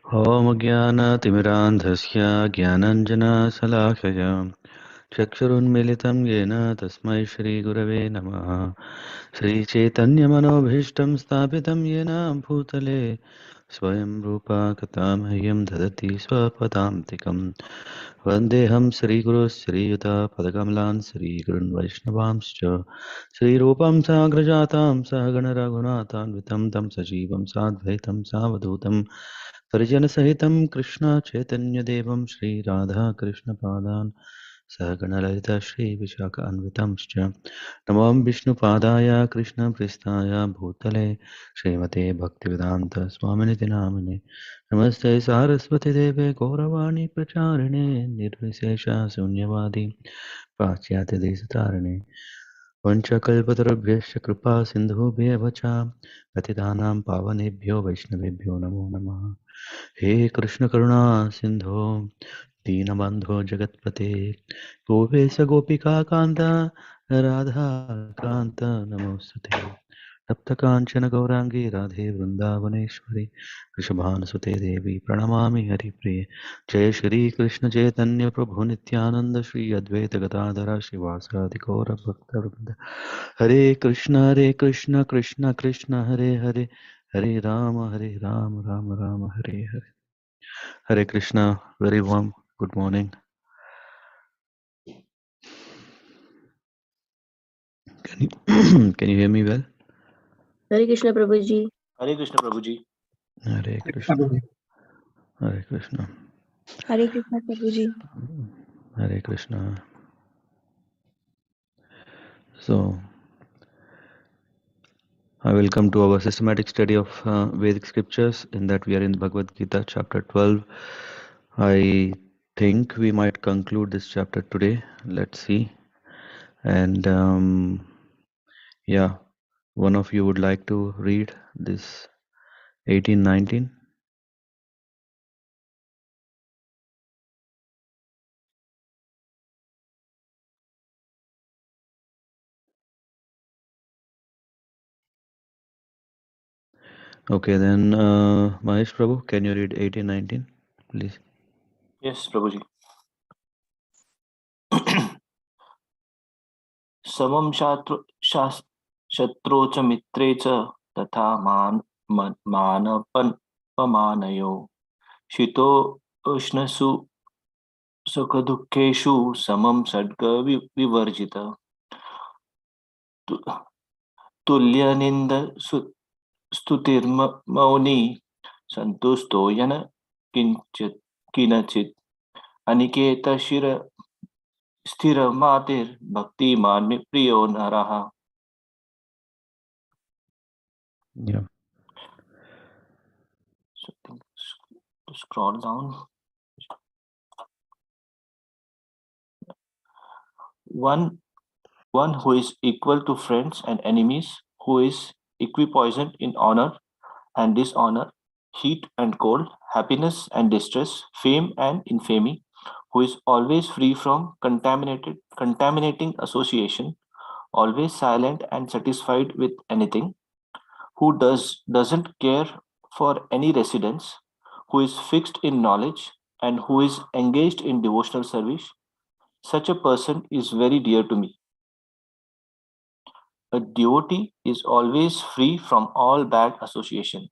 ॐ ज्ञानतिमिरान्धस्य ज्ञानाञ्जनशलाकया चक्षुरुन्मिलितं येन तस्मै श्रीगुरवे नमः। श्रीचैतन्यमनोभीष्टं स्थापितं येन भूतले स्वयं रूपा कथामह्यं ददति स्वपदान्तिकं। वन्देऽहं श्रीगुरुः श्रीयुतपदकमलान् श्रीगुरून् वैष्णवांश्च श्रीरूपं साग्रजातां सहगणरघुनाथान्वितं तं सजीवं साद्वैतं सावधूतं परिजनसहितं कृष्ण चैतन्यदेवं श्रीराधाकृष्णपादान् सहगणललिता श्रीविशाखान्वितंश्च नमां विष्णुपादाय कृष्णप्रेष्ठाय भूतले श्रीमते भक्तिवेदान्त स्वामिनिति नामिने नमस्ते सारस्वतीदेवे गौरवाणी प्रचारिणे निर्विशेष शून्यवादी पाश्चात्यदेशतारिणे वंशकल्पतरुभ्यश्च कृपा सिन्धुभ्येव च पतितानां पावनेभ्यो वैष्णवेभ्यो नमो नमः। हे कृष्ण करुणा सिन्धो दीनबन्धो जगत्पते गोपेश गोपिका कान्त राधा कान्त नमोस्तुते तप्तकाञ्चन गौराङ्गी राधे वृन्दावनेश्वरी वृषभानुसुते देवी प्रणमामि हरिप्रिये। जय श्री कृष्ण चैतन्य प्रभु नित्यानंद श्री अद्वैत गदाधर शिवासादि गौर भक्तवृंद। हरे Krishna Krishna Krishna Hare Hare Hare Ram Ram Ram Hare Hare. Hare Krishna, very warm good morning. Can you, can you hear me well? Hare Krishna Prabhuji. Hare Krishna Prabhuji. Hare Krishna. Hare Krishna. Hare Krishna Prabhuji. Hare Krishna. So, I will come to our systematic study of Vedic scriptures. In that, we are in Bhagavad Gita, chapter 12. I think we might conclude this chapter today. Let's see. And yeah, one of you would like to read this 18-19. Okay, then Mahesh Prabhu, can you read 18-19, please? Yes, Prabhuji. Samam shatro cha mitre cha tatha manapan pamanayo shito ushnasu sukhadukkeshu samam sadga vivarjita tulyaninda stutirmauni santusto yana kinachit aniketa shira sthira matir bhakti man priyo naraha. Yeah. So I think to scroll down. One who is equal to friends and enemies, who is equipoisant in honor and dishonor, heat and cold, happiness and distress, fame and infamy, who is always free from contaminating association, always silent and satisfied with anything, who doesn't care for any residence, who is fixed in knowledge, and who is engaged in devotional service, such a person is very dear to me. A devotee is always free from all bad association.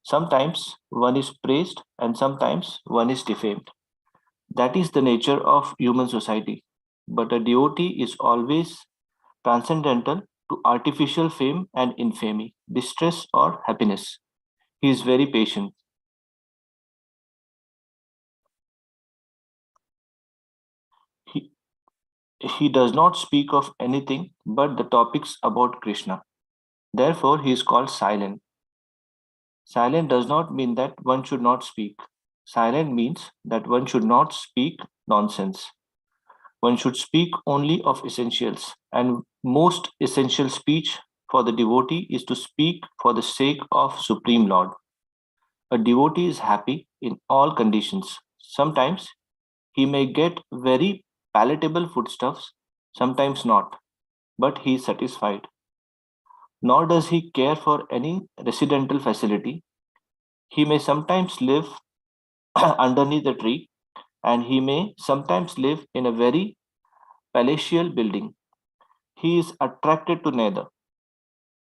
Sometimes one is praised and sometimes one is defamed. That is the nature of human society. But a devotee is always transcendental to artificial fame and infamy, distress or happiness. He is very patient. He, he does not speak of anything but the topics about Krishna. Therefore, he is called silent. Silent does not mean that one should not speak. Silent means that one should not speak nonsense. One should speak only of essentials, and most essential speech for the devotee is to speak for the sake of Supreme Lord. A devotee is happy in all conditions. Sometimes he may get very palatable foodstuffs, sometimes not, but he is satisfied. Nor does he care for any residential facility. He may sometimes live underneath a tree, and he may sometimes live in a very palatial building. He is attracted to neither.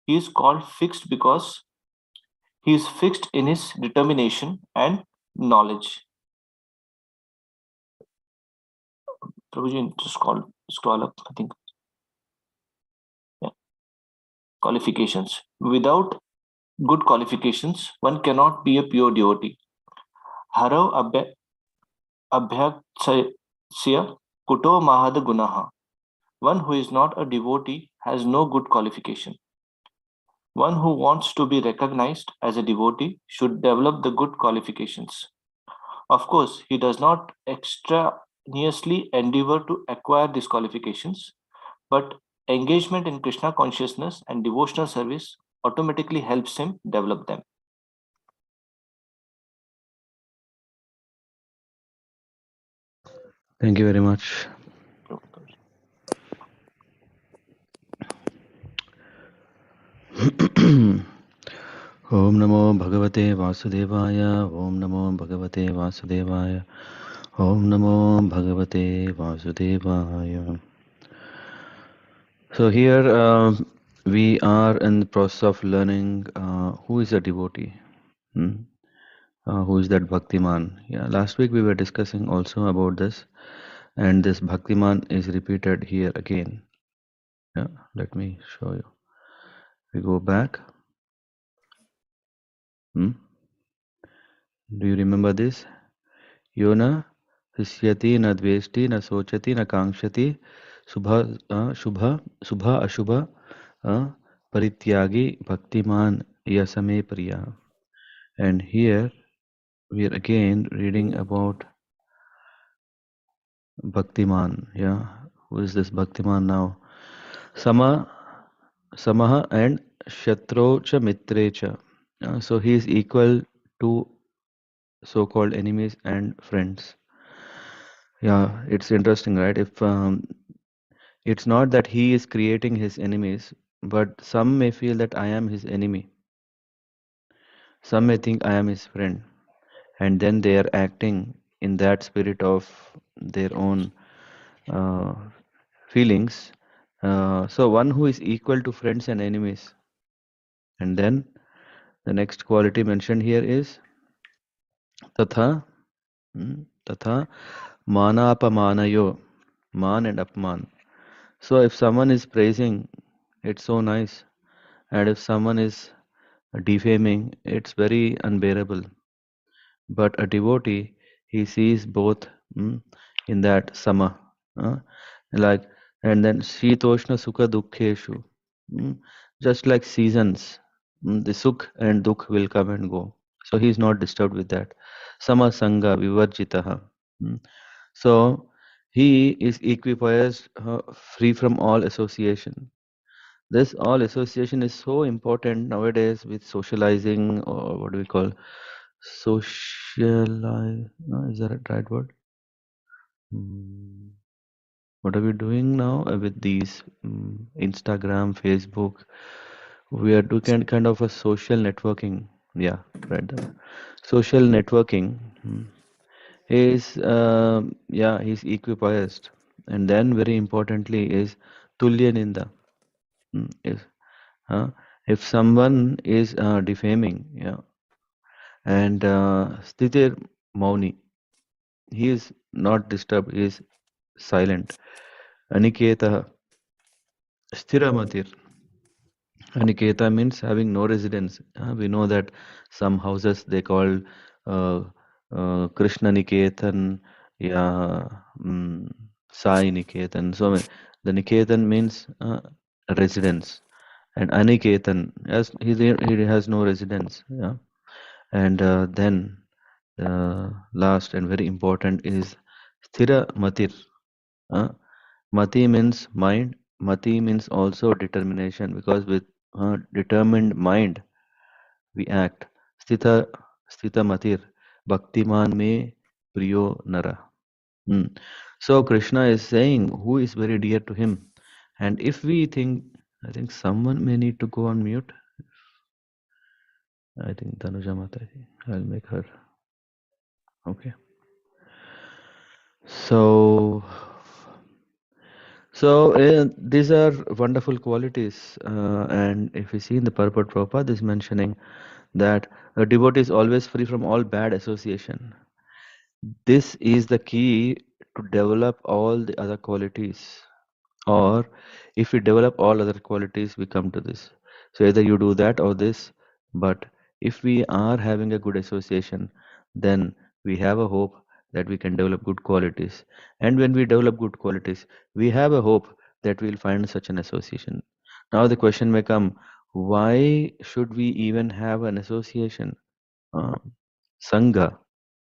He is called fixed because he is fixed in his determination and knowledge. Prabhuji, just scroll up, I think. Yeah. Qualifications. Without good qualifications, one cannot be a pure devotee. Harav abhyaksya kuto mahad gunaha. One who is not a devotee has no good qualification. One who wants to be recognized as a devotee should develop the good qualifications. Of course, he does not extraneously endeavor to acquire these qualifications, but engagement in Krishna consciousness and devotional service automatically helps him develop them. Thank you very much. Om Namo Bhagavate Vasudevaya. Om Namo Bhagavate Vasudevaya. Om Namo Bhagavate Vasudevaya. So here we are in the process of learning who is a devotee. Who is that Bhaktiman? Yeah, last week we were discussing also about this, and this Bhaktiman is repeated here again. Yeah, let me show you. We go back. Do you remember this? Yona Hisyati na dveshti na sochati na kangshati subha ashubha parityagi bhaktiman yasame priya. And here we are again reading about Bhaktiman. Yeah, who is this Bhaktiman now? Samaha and Shatrocha Mitrecha. So he is equal to so-called enemies and friends. Yeah, it's interesting, right? If it's not that he is creating his enemies, but some may feel that I am his enemy. Some may think I am his friend, and then they are acting in that spirit of their own uh, feelings. So one who is equal to friends and enemies. And then the next quality mentioned here is tatha, tatha manapamanayo, man and apman. So if someone is praising, it's so nice, and if someone is defaming, it's very unbearable. But a devotee, he sees both in that sama, uh, like, and then shitoshna sukha dukkheshu, just like seasons, the sukh and dukh will come and go. So he is not disturbed with that. Sama sangha vivarjitaha. So he is equipoised, free from all association. This all association is so important nowadays with socializing, or what do we call socialize? Is that a right word? What are we doing now with these Instagram, Facebook? We are doing kind of a social networking. Yeah, right there. Social networking is yeah, he's equipoised, and then very importantly is tulya ninda. Is if someone is defaming, yeah, and Stitir Mauni, he is not disturbed, he is silent. Aniketa Sthiramatir. Aniketa means having no residence. We know that some houses they call uh, Krishna Niketan, yeah, Sai Niketan. So the Niketan means residence, and Aniketan, as he has no residence. Yeah, and then last and very important is Sthira Matir. Mati means mind. Mati means also determination, because with determined mind we act. Sthita Sthita Matir Bhaktiman me Priyo Nara. So Krishna is saying who is very dear to him. And if we think, I think someone may need to go on mute. I think Tanuja Mataji. I'll make her. Okay. So these are wonderful qualities, and if we see in the purport, Prabhupada is mentioning that a devotee is always free from all bad association. This is the key to develop all the other qualities. Or if we develop all other qualities, we come to this. So either you do that or this. But if we are having a good association, then we have a hope that we can develop good qualities. And when we develop good qualities, we have a hope that we'll find such an association. Now the question may come, why should we even have an association? Sangha.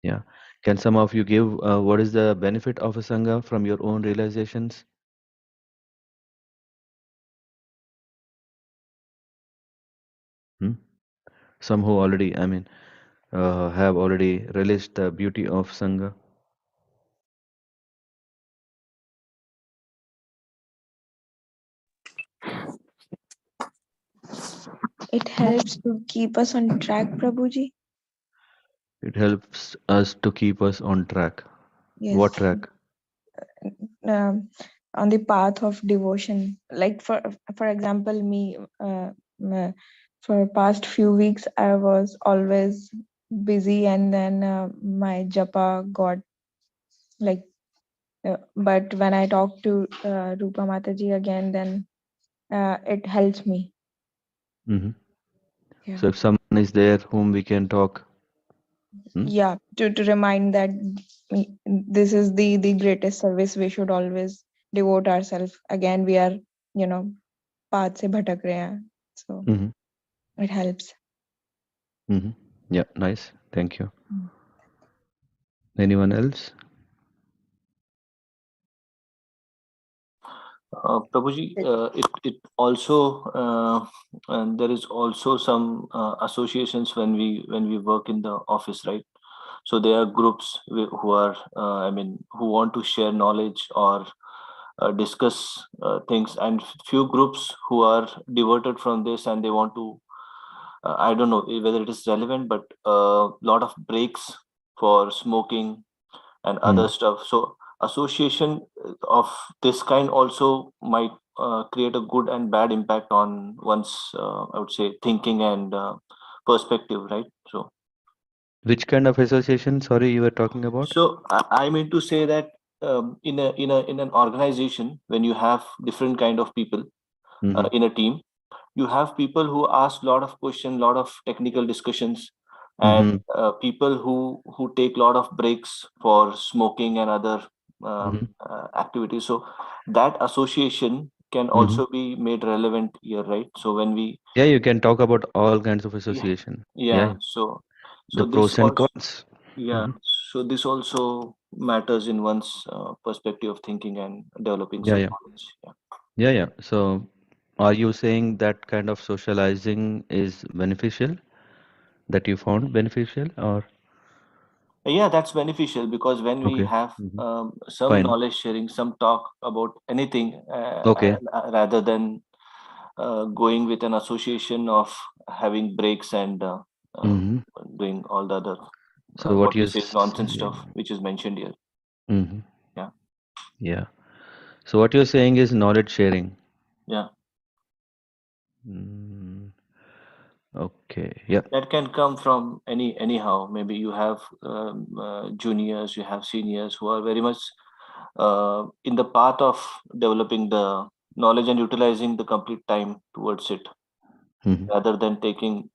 Yeah. Can some of you give what is the benefit of a Sangha from your own realizations? Some who already, have already realized the beauty of Sangha. It helps to keep us on track, Prabhuji. It helps us to keep us on track. Yes. What track? On the path of devotion. Like for example, me, for past few weeks, I was always busy, and then my japa got like. But when I talk to Rupa Mataji again, then it helps me. Hmm. Yeah. So if someone is there whom we can talk. Yeah, to remind that this is the greatest service we should always devote ourselves. Again, we are, path se bhatak rahe hain. So it helps. Yeah, nice. Thank you. Anyone else? Prabhuji, it also and there is also some associations when we work in the office, right? So there are groups who are who want to share knowledge or discuss things, and few groups who are diverted from this and they want to I don't know whether it is relevant, but a lot of breaks for smoking and other stuff. So association of this kind also might create a good and bad impact on one's I would say thinking and perspective, right? So Which kind of association, sorry, you were talking about? so I mean to say that in an organization, when you have different kind of people in a team, you have people who ask a lot of questions, lot of technical discussions, and people who take a lot of breaks for smoking and other activities. So that association can also be made relevant here, right? So when we Yeah, you can talk about all kinds of yeah, association. yeah, Yeah, so the this pros and also cons. yeah, so this also matters in one's perspective of thinking and developing Yeah, some yeah, knowledge. Yeah. yeah, yeah. So, are you saying that kind of socializing is beneficial? That you found beneficial, or Yeah, that's beneficial because when we okay? have some Fine. knowledge sharing, some talk about anything, Okay. rather than going with an association of having breaks and Mm-hmm. doing all the other So what what you we say nonsense stuff which is mentioned here. mm-hmm. Yeah, Yeah. So what you're saying is knowledge sharing. yeah, Mm, okay. Yeah. that can come from anyhow. Maybe you have juniors, you have seniors who are very much in the path of developing the knowledge and utilizing the complete time towards it Mm-hmm. rather than taking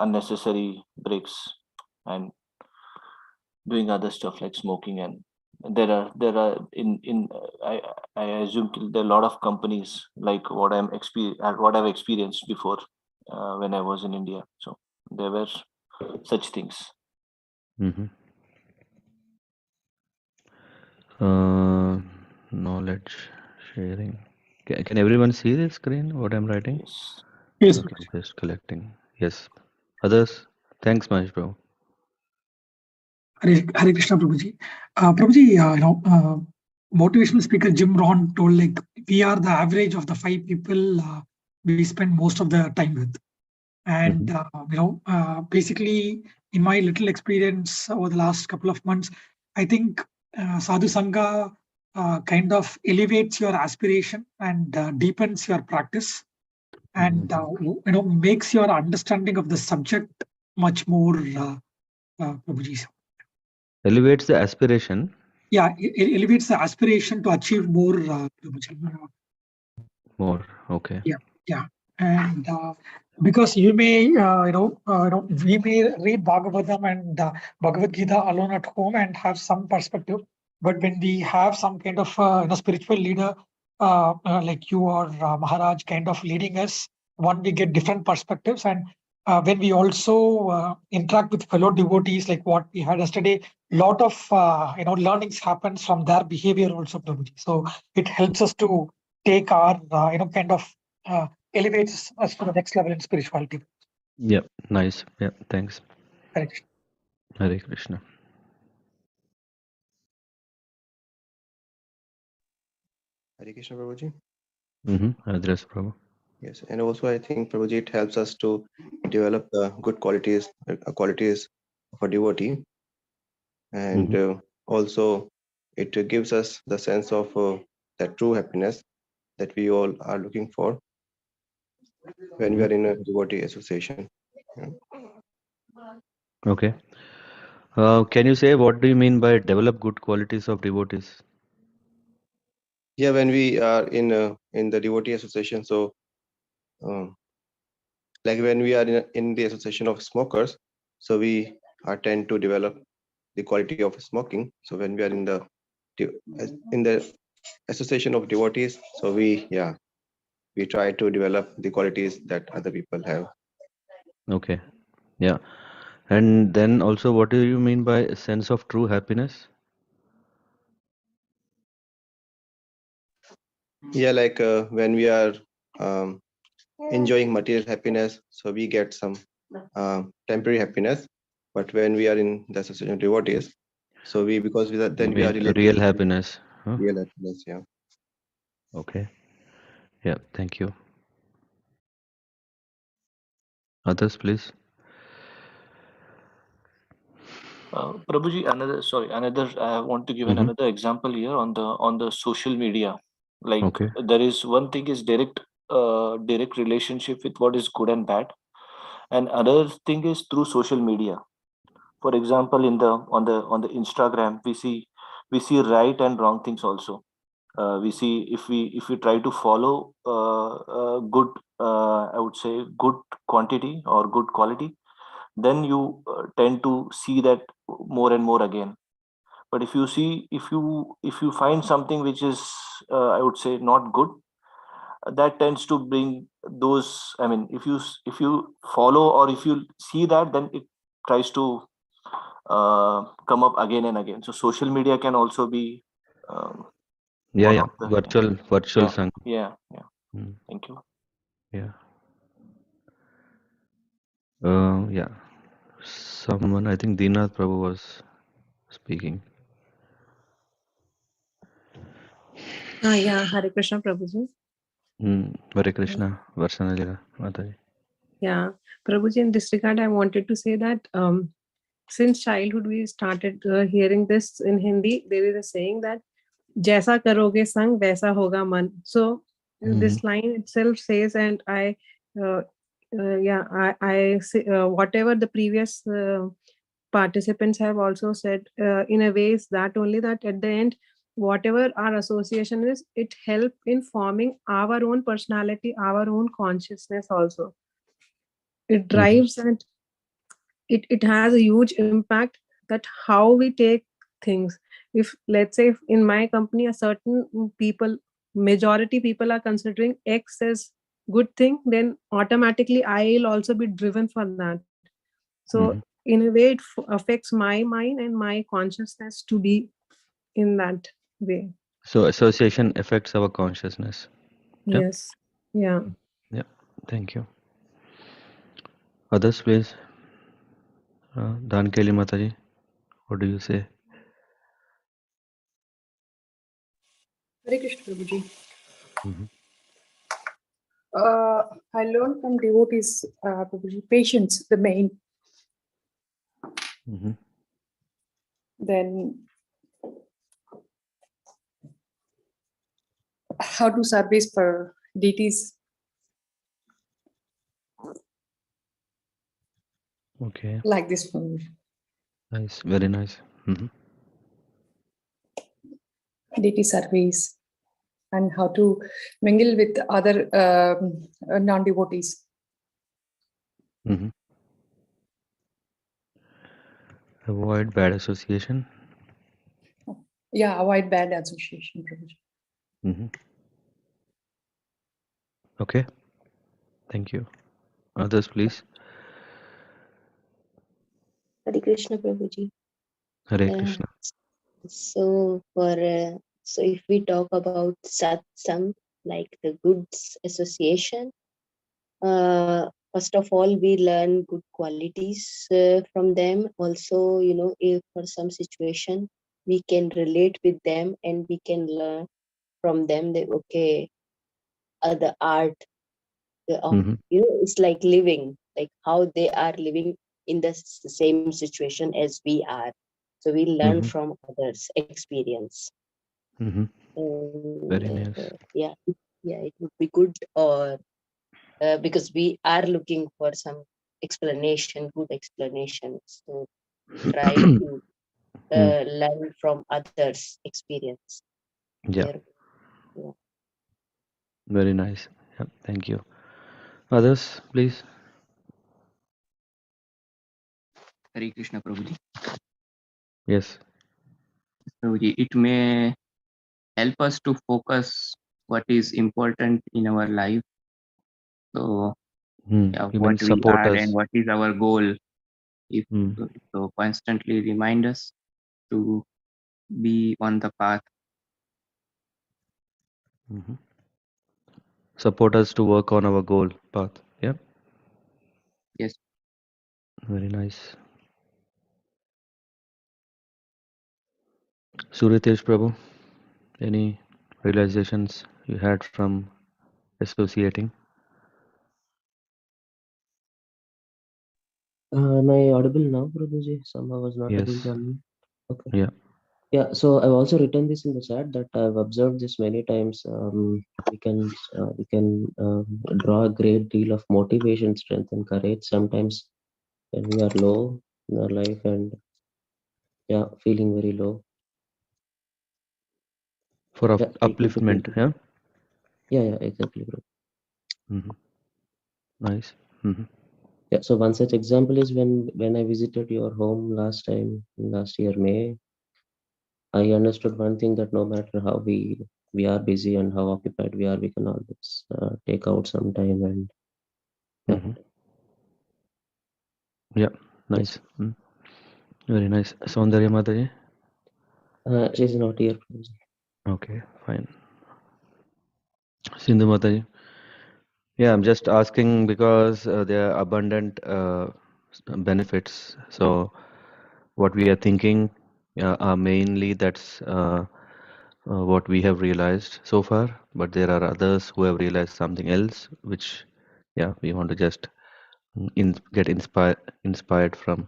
unnecessary breaks and doing other stuff like smoking. And there are I assume there are a lot of companies like what I've experienced before when I was in India. So there were such things. Mm-hmm. Knowledge sharing. Can everyone see the screen? What I'm writing? Yes. Yes. Okay, just collecting. Yes. Others? Thanks, Mahesh bro. Hare Krishna, Prabhuji. Prabhuji, motivational speaker Jim Rohn told like we are the average of the 5 people we spend most of the time with. And basically, in my little experience over the last couple of months, I think Sadhu Sangha kind of elevates your aspiration and deepens your practice, and makes your understanding of the subject much more. Prabhuji. Elevates the aspiration. Yeah, it elevates the aspiration to achieve more. Prabhuji. More. Okay. Yeah, and because you may, we may read Bhagavatam and Bhagavad Gita alone at home and have some perspective, but when we have some kind of spiritual leader like you or Maharaj kind of leading us, one, we get different perspectives, and when we also interact with fellow devotees, like what we had yesterday, lot of learnings happens from their behavior also, Prabhuji. So it helps us to take our kind of elevates us to the next level in spirituality. Yep. Nice. Yeah. Thanks. Correct. Hare Krishna. Hare Krishna, Prabhuji. Address Prabhu. Yes, and also I think, Prabhuji, it helps us to develop the good qualities of a devotee, and also it gives us the sense of that true happiness that we all are looking for when we are in a devotee association. Yeah. Okay. Can you say what do you mean by develop good qualities of devotees? Yeah, when we are in the devotee association, so like when we are in the association of smokers, so we are tend to develop the quality of smoking. So when we are in the association of devotees, so we try to develop the qualities that other people have. Okay. Yeah. And then also, what do you mean by sense of true happiness? Yeah, like when we are um, enjoying material happiness, so we get some temporary happiness. But when we are in the association of devotees, so because then we are related Real to happiness. Huh? real happiness. Yeah. Okay. Yeah. Thank you. Others, please. Prabhuji, I want to give another example here on the social media. Like Okay. there is one thing is direct relationship with what is good and bad, and another thing is through social media. For example, on the Instagram, we see right and wrong things also. We see if we try to follow good, I would say good quantity or good quality, then you tend to see that more and more again. But if you find something which is I would say not good, that tends to bring those, I mean, if you follow or if you see that, then it tries to come up again and again. So social media can also be Yeah. one Yeah. of the Virtual yeah Sangha. yeah yeah Mm. Thank you. Yeah. Yeah. Someone, I think Dinath Prabhu was speaking. Yeah, Hare Krishna Prabhuji. Hare Krishna. Varsanalila Mataji. Yeah, Prabhuji, in this regard, I wanted to say that since childhood we started hearing this in Hindi. There is a saying that "Jaisa karoge sang, vaisa hoga man." So this line itself says, and I say, whatever the previous participants have also said, in a way, is that only that at the end, whatever our association is, it help in forming our own personality, our own consciousness also. It drives and it has a huge impact that how we take things. If let's say if in my company a certain people, majority people are considering X as good thing, then automatically I'll also be driven for that. So in a way it affects my mind and my consciousness to be in that way. So association affects our consciousness. Yeah. Yes. Yeah. Yeah. Thank you. Others, please. Dan Kelly Mataji, what do you say? Hare Krishna Prabhuji. I learned from devotees, Prabhuji, patience, the main. Mm-hmm. Then how to service for deities. Okay. Like this one. Nice. Very nice. Mm-hmm. Deity service and how to mingle with other non-devotees. Mm-hmm. Avoid bad association. Yeah, avoid bad association. Prabhuji. Mm-hmm. Okay. Thank you. Others, please. Hare Krishna Prabhuji. Hare Uh, Krishna. so if we talk about satsang, like the goods association, first of all, we learn good qualities from them. Also, if for some situation we can relate with them and we can learn from them that okay, the art of Mm-hmm. it's like living, like how they are living in the same situation as we are. So we learn Mm-hmm. from others' experience. Mm-hmm. And, Very nice. yeah, it would be good, or because we are looking for some explanation, good explanation. So try to learn from others' experience. Yeah. Yeah. Very nice. Yeah. Thank you. Others, please. Hare Krishna Prabhuji. Yes. Prabhuji, it may help us to focus what is important in our life. So, yeah, You mean what we support are us? and what is our goal. If Mm. so, constantly remind us to be on the path. Mm-hmm. Support us to work on our goal path. Yeah. Yes. Very nice. Suritesh Prabhu, any realizations you had from associating? Am I audible now, Prabhuji? Somehow I was not able Yes. to unmute. Okay. Yeah. Yeah, so I've also written this in the chat that I've observed this many times. We can draw a great deal of motivation, strength, and courage sometimes when we are low in our life and yeah, feeling very low. For Yeah, taking to upliftment. people. Yeah. Yeah, exactly, bro. Mm-hmm. Nice. Mm-hmm. Yeah, so one such example is when I visited your home last year May. I understood one thing, that no matter how we are busy and how occupied we are, we can always take out some time and yeah. Mm-hmm. Yeah. Yes. Nice. Mm. Very nice. Saundarya Mataji? She's not here. Okay, fine. Sindhu Mataji? Yeah, I'm just asking because there are abundant benefits. So what we are thinking are mainly that's what we have realized so far, but there are others who have realized something else, which yeah, we want to just get inspired from.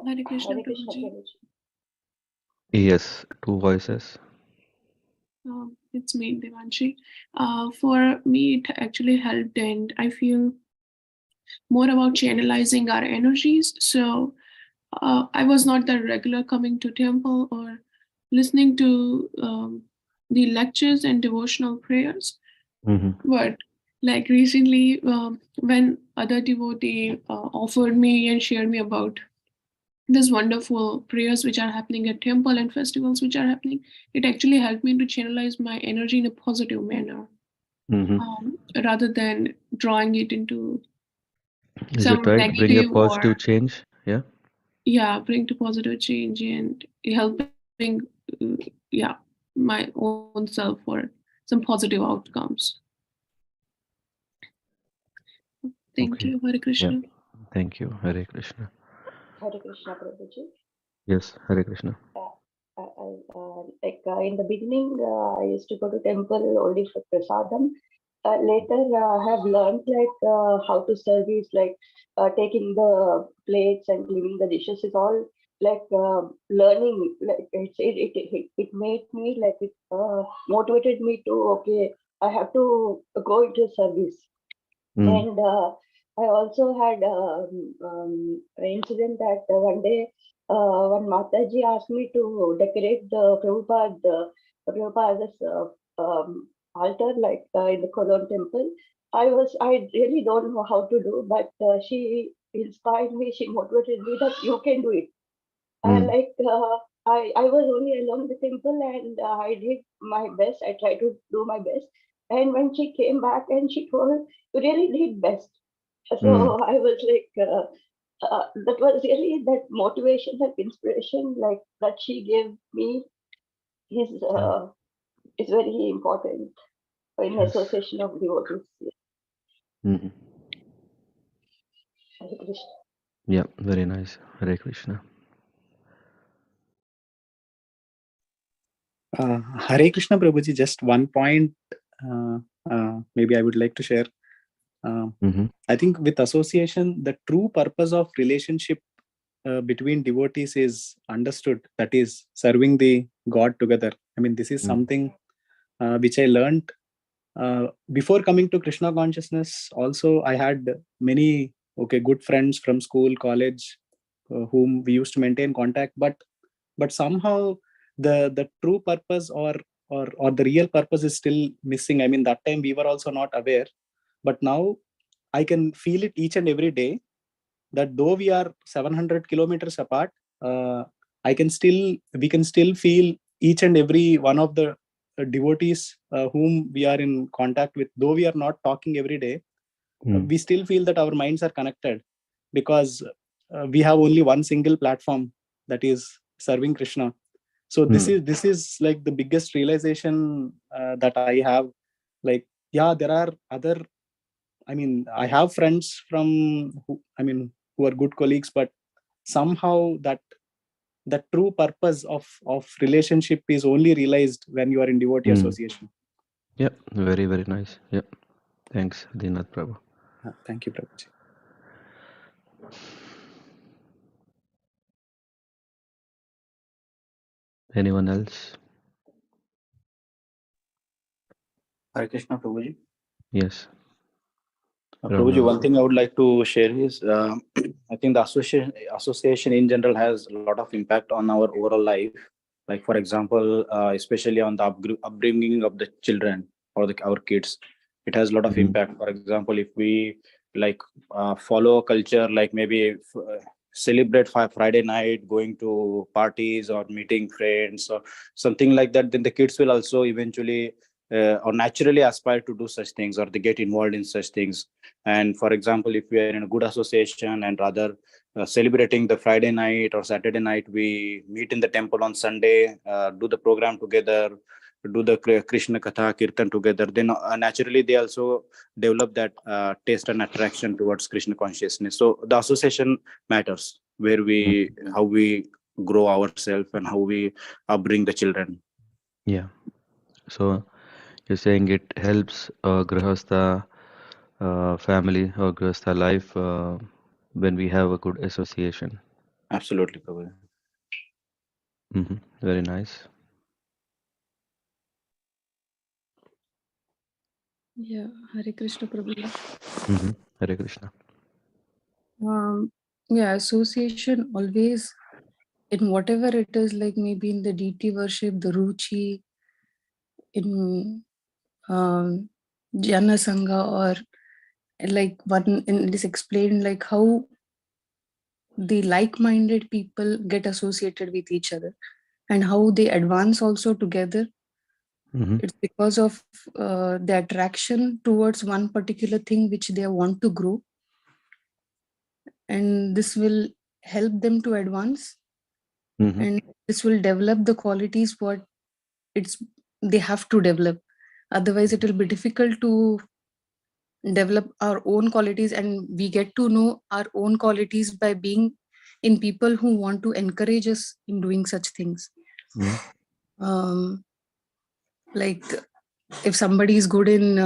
Hare Krishna Prabhuji. Yes, two voices. It's me, Devanshi. For me, it actually helped, and I feel more about channelizing our energies. So I was not that regular coming to temple or listening to the lectures and devotional prayers. Mm-hmm. But like recently, when other devotee offered me and shared me about these wonderful prayers which are happening at temple and festivals which are happening, it actually helped me to channelize my energy in a positive manner, Mm-hmm. rather than drawing it into Is some it right? Bring a negative positive or change. Yeah. bring to positive change and helping my own self for some positive outcomes. Thank Okay. you. Hare Krishna. Yeah. Thank you. Hare Krishna. Hare Krishna Prabhuji. Yes, Hare Krishna. In the beginning, I used to go to temple only for prasadam, later I have learned how to service, taking the plates and cleaning the dishes is all learning. It made me motivated me to, okay, I have to go into service. And I also had an incident that one day when Mataji asked me to decorate the Prabhupada's altar, in the Cologne temple. I really don't know how to do, but she inspired me, she motivated me that you can do it. I was only along the temple and I did my best. I tried to do my best. And when she came back and she told, you really did best. So I was that was really that motivation, that inspiration, that she gave me is very important in Yes. association of devotees. Mhm. Hare Krishna. Yeah, very nice. Hare Krishna. Hare Krishna Prabhuji, just one point maybe I would like to share. I think with association, the true purpose of relationship between devotees is understood. That is serving the God together. I mean, this is something which I learned before coming to Krishna consciousness. Also, I had many good friends from school, college, whom we used to maintain contact. But somehow the true purpose or the real purpose is still missing. I mean, that time we were also not aware, but now I can feel it each and every day, that though we are 700 kilometers apart, we can still feel each and every one of the devotees whom we are in contact with. Though we are not talking every day, we still feel that our minds are connected, because we have only one single platform, that is serving Krishna. So this is like the biggest realization that I have. Like, yeah, there are other, I mean, I have friends who are good colleagues, but somehow that true purpose of relationship is only realized when you are in devotee association. Yep, very, very nice. Yep. Thanks, Dinath Prabhu. Thank you, Prabhuji. Anyone else? Hare Krishna Prabhuji. Yes. Prabhuji, one thing I would like to share is I think the association in general has a lot of impact on our overall life. Like, for example, especially on the upbringing of the children or our kids, it has a lot of impact. For example, if we follow a culture, like maybe celebrate Friday night, going to parties or meeting friends or something like that, then the kids will also eventually or naturally aspire to do such things, or they get involved in such things. And for example, if we are in a good association and rather celebrating the Friday night or Saturday night, we meet in the temple on Sunday, do the program together, do the Krishna Katha Kirtan together, then naturally they also develop that taste and attraction towards Krishna consciousness. So the association matters, where how we grow ourselves and how we upbring the children. Yeah. So you're saying it helps Grihastha family or Grihastha life when we have a good association. Absolutely, Prabhu. Very nice. Yeah, Hare Krishna Prabhu. Hare Krishna. Yeah, association always, in whatever it is, like maybe in the deity worship, the ruchi, in Jana Sangha, or like one, and it is explained like how the like-minded people get associated with each other and how they advance also together. It's because of the attraction towards one particular thing which they want to grow, and this will help them to advance, and this will develop the qualities what they have to develop. Otherwise it will be difficult to develop our own qualities, and we get to know our own qualities by being in people who want to encourage us in doing such things. Like if somebody is good in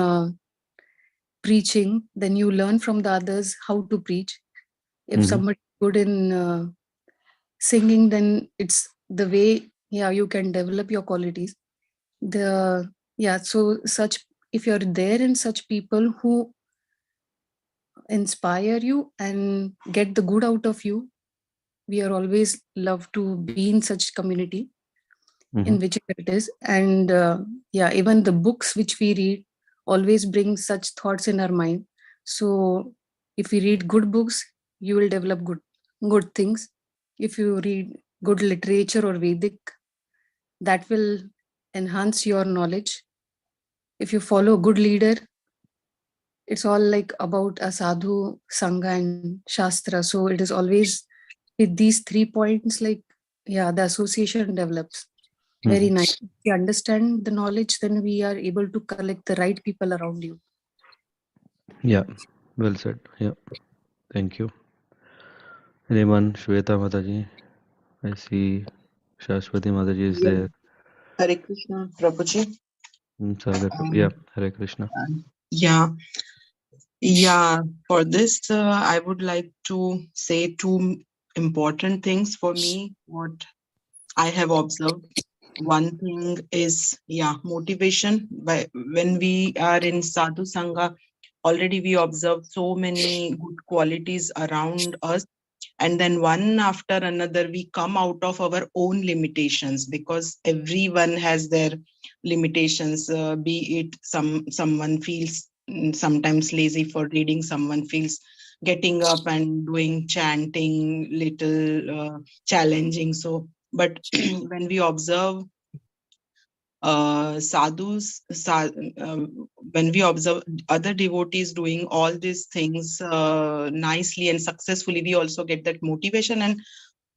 preaching, then you learn from the others how to preach. If somebody good in singing, then it's the way you can develop your qualities. So such, if you're there in such people who inspire you and get the good out of you, we are always love to be in such community, in whichever it is. And even the books which we read always bring such thoughts in our mind. So if we read good books, you will develop good things. If you read good literature or Vedic, that will enhance your knowledge. If you follow a good leader, it's all like about a sadhu, sangha and shastra. So it is always with these 3 points, like, the association develops. Very nice. If you understand the knowledge, then we are able to collect the right people around you. Yeah, well said. Yeah, thank you. Anyone? Shweta Mataji? I see Shashwati Mataji is there. Hare Krishna, Prabhuji. Sagar, yeah, Hare Krishna. Yeah. For this, I would like to say 2 important things for me, what I have observed. One thing is, motivation. When we are in Sadhu Sangha, already we observe so many good qualities around us. And then one after another, we come out of our own limitations, because everyone has their limitations, be it someone feels sometimes lazy for reading, someone feels getting up and doing chanting little challenging. So, but when we observe sadhus, when we observe other devotees doing all these things nicely and successfully, we also get that motivation, and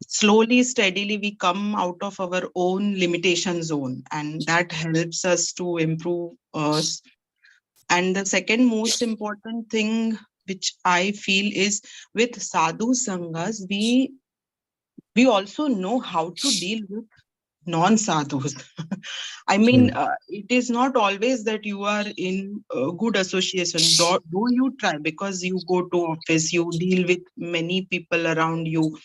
slowly, steadily, we come out of our own limitation zone, and that helps us to improve us. And the second most important thing which I feel is, with sadhu sanghas, we also know how to deal with non-sadhus. I mean, it is not always that you are in good association. Do you try, because you go to office, you deal with many people around you.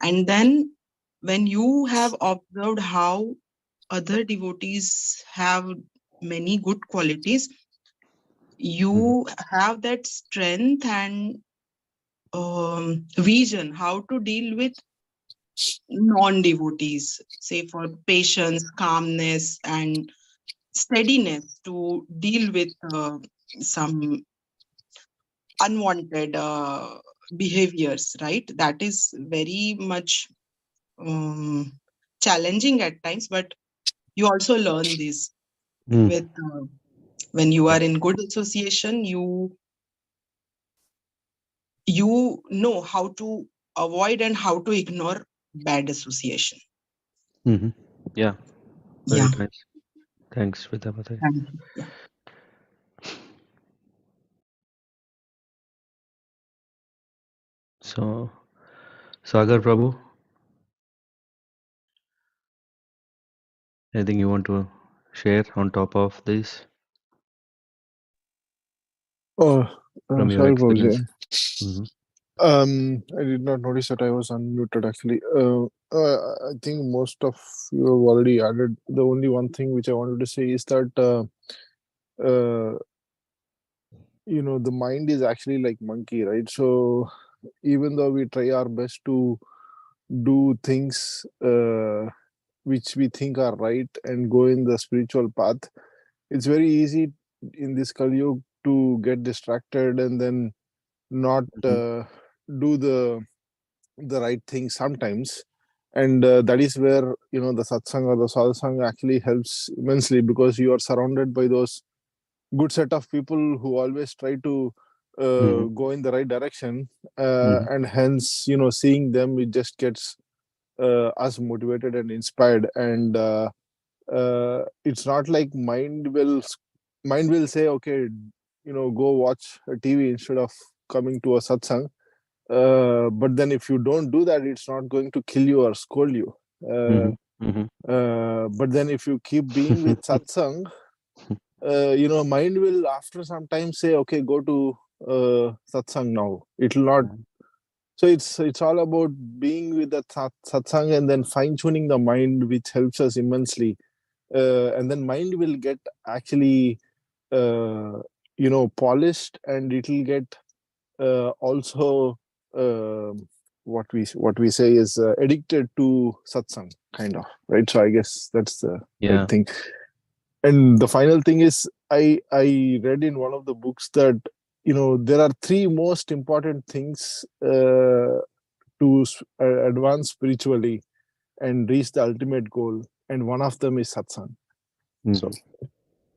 And then when you have observed how other devotees have many good qualities, you have that strength and vision how to deal with non-devotees, say for patience, calmness, and steadiness to deal with some unwanted behaviors, right? That is very much challenging at times, but you also learn this with when you are in good association, you know how to avoid and how to ignore bad association. Yeah, very nice. Thanks, Shweta Mataji. Thank you. So, Sagar Prabhu, anything you want to share on top of this Oh, from your sorry, experience? Prabhuji. I did not notice that I was unmuted actually. I think most of you have already added. The only one thing which I wanted to say is that the mind is actually like monkey, right? So even though we try our best to do things which we think are right and go in the spiritual path, it's very easy in this Kali Yuga to get distracted and then not do the right thing sometimes. And that is where the satsang or the sadhusanga actually helps immensely, because you are surrounded by those good set of people who always try to go in the right direction, and hence seeing them, it just gets us motivated and inspired. And it's not like mind will say, okay, go watch a TV instead of coming to a satsang. But then if you don't do that, it's not going to kill you or scold you. But then if you keep being with satsang, mind will after some time say, okay, go to satsang now. It will not. So it's all about being with the satsang and then fine tuning the mind, which helps us immensely. And then mind will get actually polished, and it will get also what we say is addicted to satsang, kind of, right? So I guess that's the right thing. And the final thing is, I read in one of the books that there are three most important things to advance spiritually and reach the ultimate goal, and one of them is satsang. So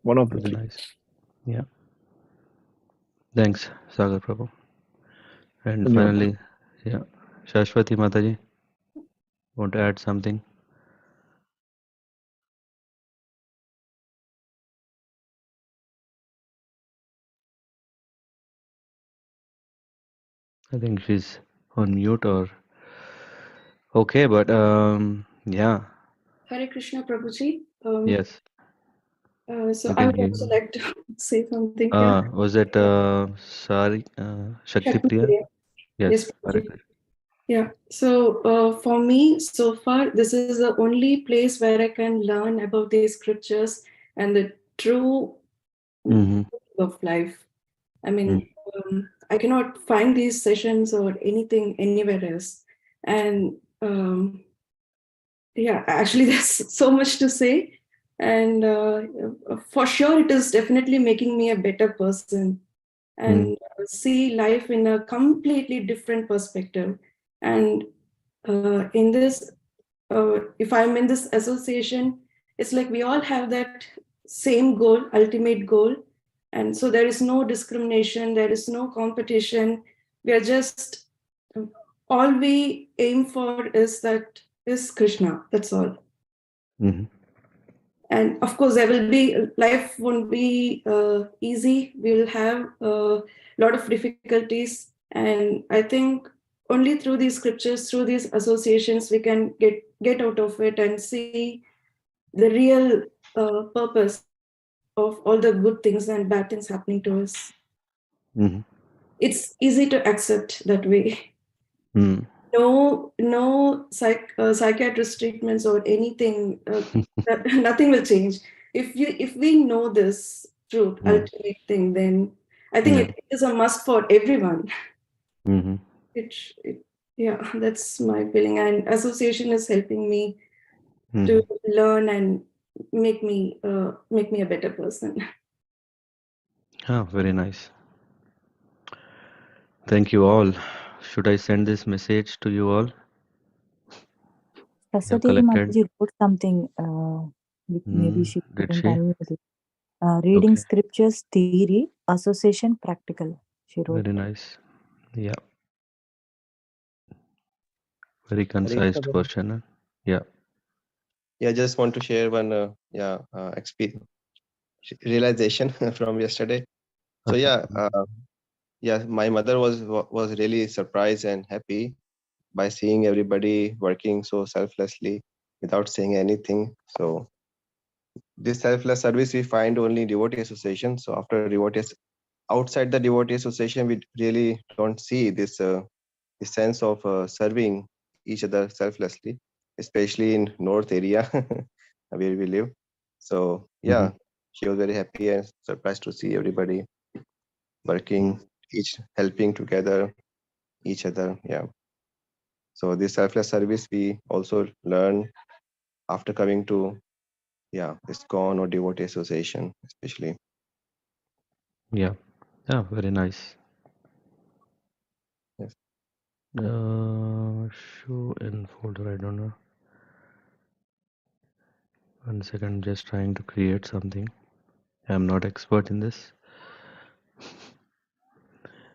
one of the Very three. nice. Yeah. Thanks, Sagar Prabhu. And finally, yeah, Shashwati Mataji, want to add something? I think she's on mute or okay, but yeah. Hare Krishna Prabhuji. Yes. So You I can would give. also like to say something here. Was it Shakti Priya? Shakti-Priya. Yes. Yes, Hare Prabhuji. Krishna. Yeah. So for me, so far, this is the only place where I can learn about these scriptures and the true of life. I mean, I cannot find these sessions or anything anywhere else. And yeah, actually, there's so much to say. And for sure, it is definitely making me a better person and see life in a completely different perspective. And in this, if I'm in this association, it's like we all have that same goal, ultimate goal. And so there is no discrimination, there is no competition. We are just, all we aim for is Krishna. That's all. And of course, life won't be easy. We'll have a lot of difficulties. And I think only through these scriptures, through these associations, we can get out of it and see the real purpose of all the good things and bad things happening to us. It's easy to accept that way. No psychiatrist treatments or anything. Nothing will change. If we know this truth, ultimate thing, then I think it is a must for everyone. Yeah, that's my feeling. And association is helping me to learn and make me a better person. Very nice. Thank you all. Should I send this message to you all? Saraswati Mataji wrote something, maybe she couldn't unmute it. Reading scriptures, theory, association, practical. She wrote. Very nice. Yeah. Very concise question. Yeah. Yeah, I just want to share one experience, realization from yesterday. So yeah, my mother was really surprised and happy by seeing everybody working so selflessly without saying anything. So this selfless service we find only in devotee association. So after devotees, outside the devotee association, we really don't see this sense of serving each other selflessly, especially in north area where we live. So yeah, she was very happy and surprised to see everybody working, each helping together each other. Yeah. So this selfless service we also learn after coming to ISKCON or devotee association, especially. Yeah. Very nice. Yes. Show in folder. I don't know. 1 second. Just trying to create something. I'm not expert in this.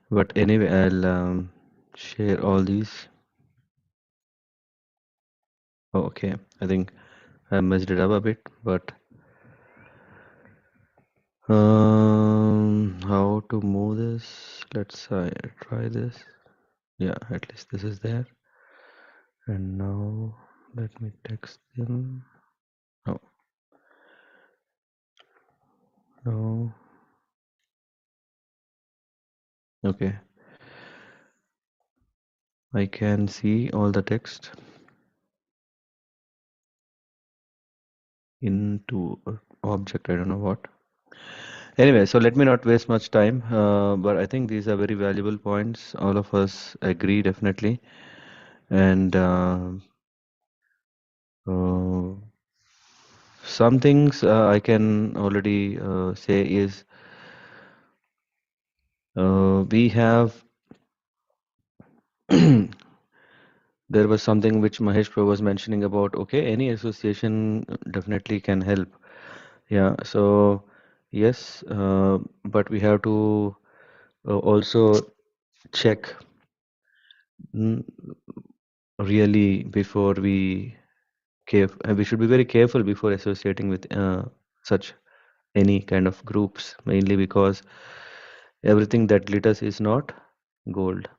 But anyway, I'll share all these. Oh, okay. I think I messed it up a bit, but how to move this? Let's try this. Yeah, at least this is there. And now let me text them. Oh, No. Okay. I can see all the text into object. I don't know what. Anyway, so let me not waste much time. But I think these are very valuable points. All of us agree definitely, and some things I can already say is we have. There was something which Mahesh Prabhu was mentioning about, okay, any association definitely can help. Yeah, so yes, but we have to also check really before we should be very careful before associating with such any kind of groups, mainly because everything that glitters is not gold.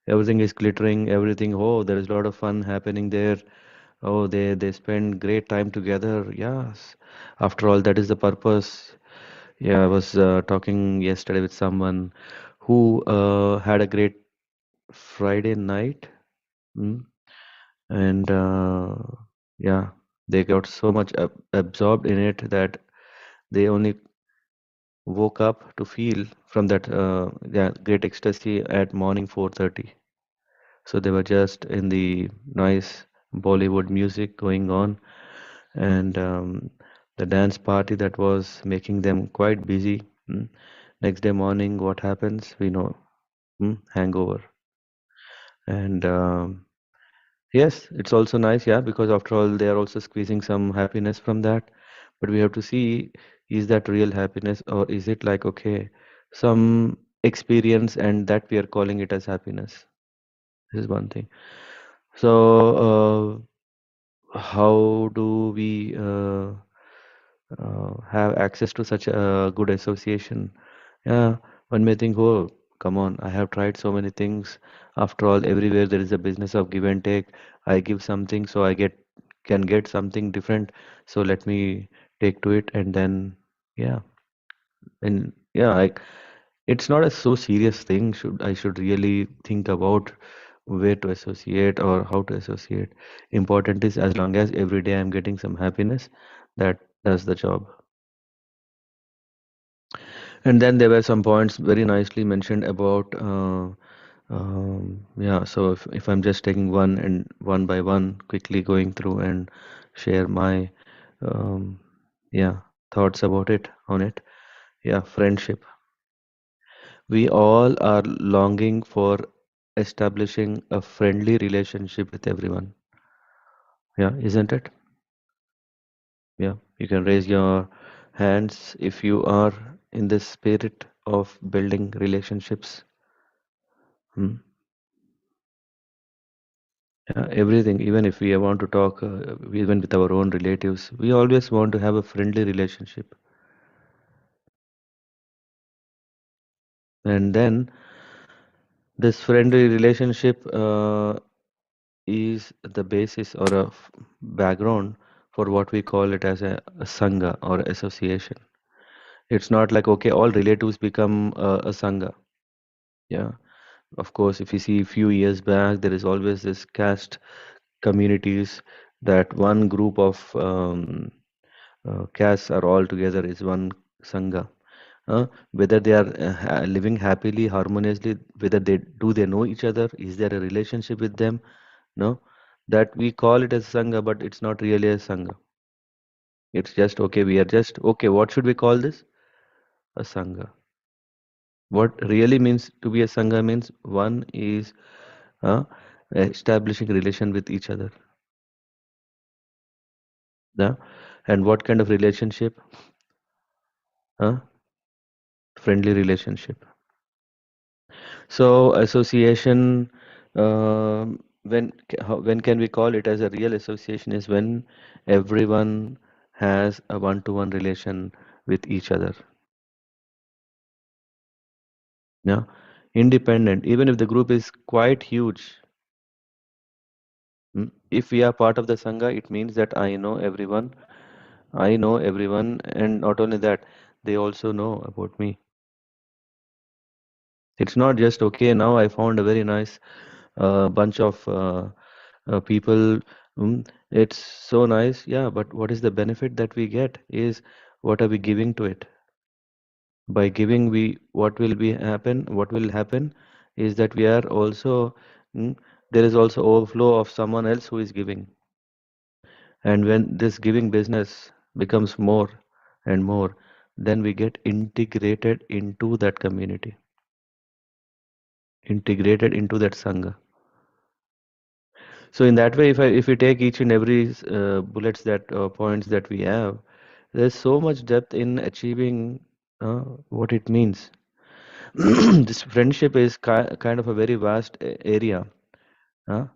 Everything is glittering, everything, oh, there is a lot of fun happening there. Oh, they spend great time together. Yes. After all, that is the purpose. Yeah, I was talking yesterday with someone who had a great Friday night. Mm, and yeah, they got so much absorbed in it that they only woke up to feel from that yeah, great ecstasy at morning 4:30. So they were just in the nice Bollywood music going on, and the dance party that was making them quite busy. Next day morning, what happens? We know, hangover. And yes, it's also nice, yeah, because after all, they are also squeezing some happiness from that. But we have to see, is that real happiness, or is it like, okay, some experience and that we are calling it as happiness? This is one thing. So, how do we have access to such a good association? Yeah, one may think, oh, come on, I have tried so many things. After all, everywhere there is a business of give and take. I give something, so I can get something different. So let me take to it, and then yeah, and yeah, it's not a so serious thing. I should really think about where to associate or how to associate. Important is as long as every day I'm getting some happiness, that does the job. And then there were some points very nicely mentioned about yeah, so if I'm just taking one and one by one quickly going through and share my yeah, thoughts about it on it. Yeah, friendship. We all are longing for establishing a friendly relationship with everyone. Yeah, isn't it? Yeah, you can raise your hands if you are in the spirit of building relationships. Hmm. Yeah, everything, even if we want to talk, even with our own relatives, we always want to have a friendly relationship. And then this friendly relationship is the basis or a background for what we call it as a sangha or association. It's not like, okay, all relatives become a sangha. Yeah. Of course, if you see a few years back, there is always this caste communities that one group of castes are all together is one sangha. Whether they are living happily, harmoniously, whether they know each other, is there a relationship with them? No, that we call it as sangha, but it's not really a sangha. It's just okay. We are just okay. What should we call this? A sangha. What really means to be a sangha means one is uh, establishing relation with each other. Yeah, and what kind of relationship? Friendly relationship. So association, when can we call it as a real association is when everyone has a one-to-one relation with each other. Yeah, independent, even if the group is quite huge. If we are part of the Sangha, it means that I know everyone I know everyone, and not only that, they also know about me. It's not just okay. Now I found a very nice bunch of people. It's so nice, yeah. But what is the benefit that we get? Is what are we giving to it? By giving, what will be happen? What will happen is that we are also there is also overflow of someone else who is giving, and when this giving business becomes more and more, then we get integrated into that community, integrated into that sangha. So in that way, if we take each and every bullets that points that we have, there's so much depth in achieving what it means. This friendship is kind of a very vast area uh,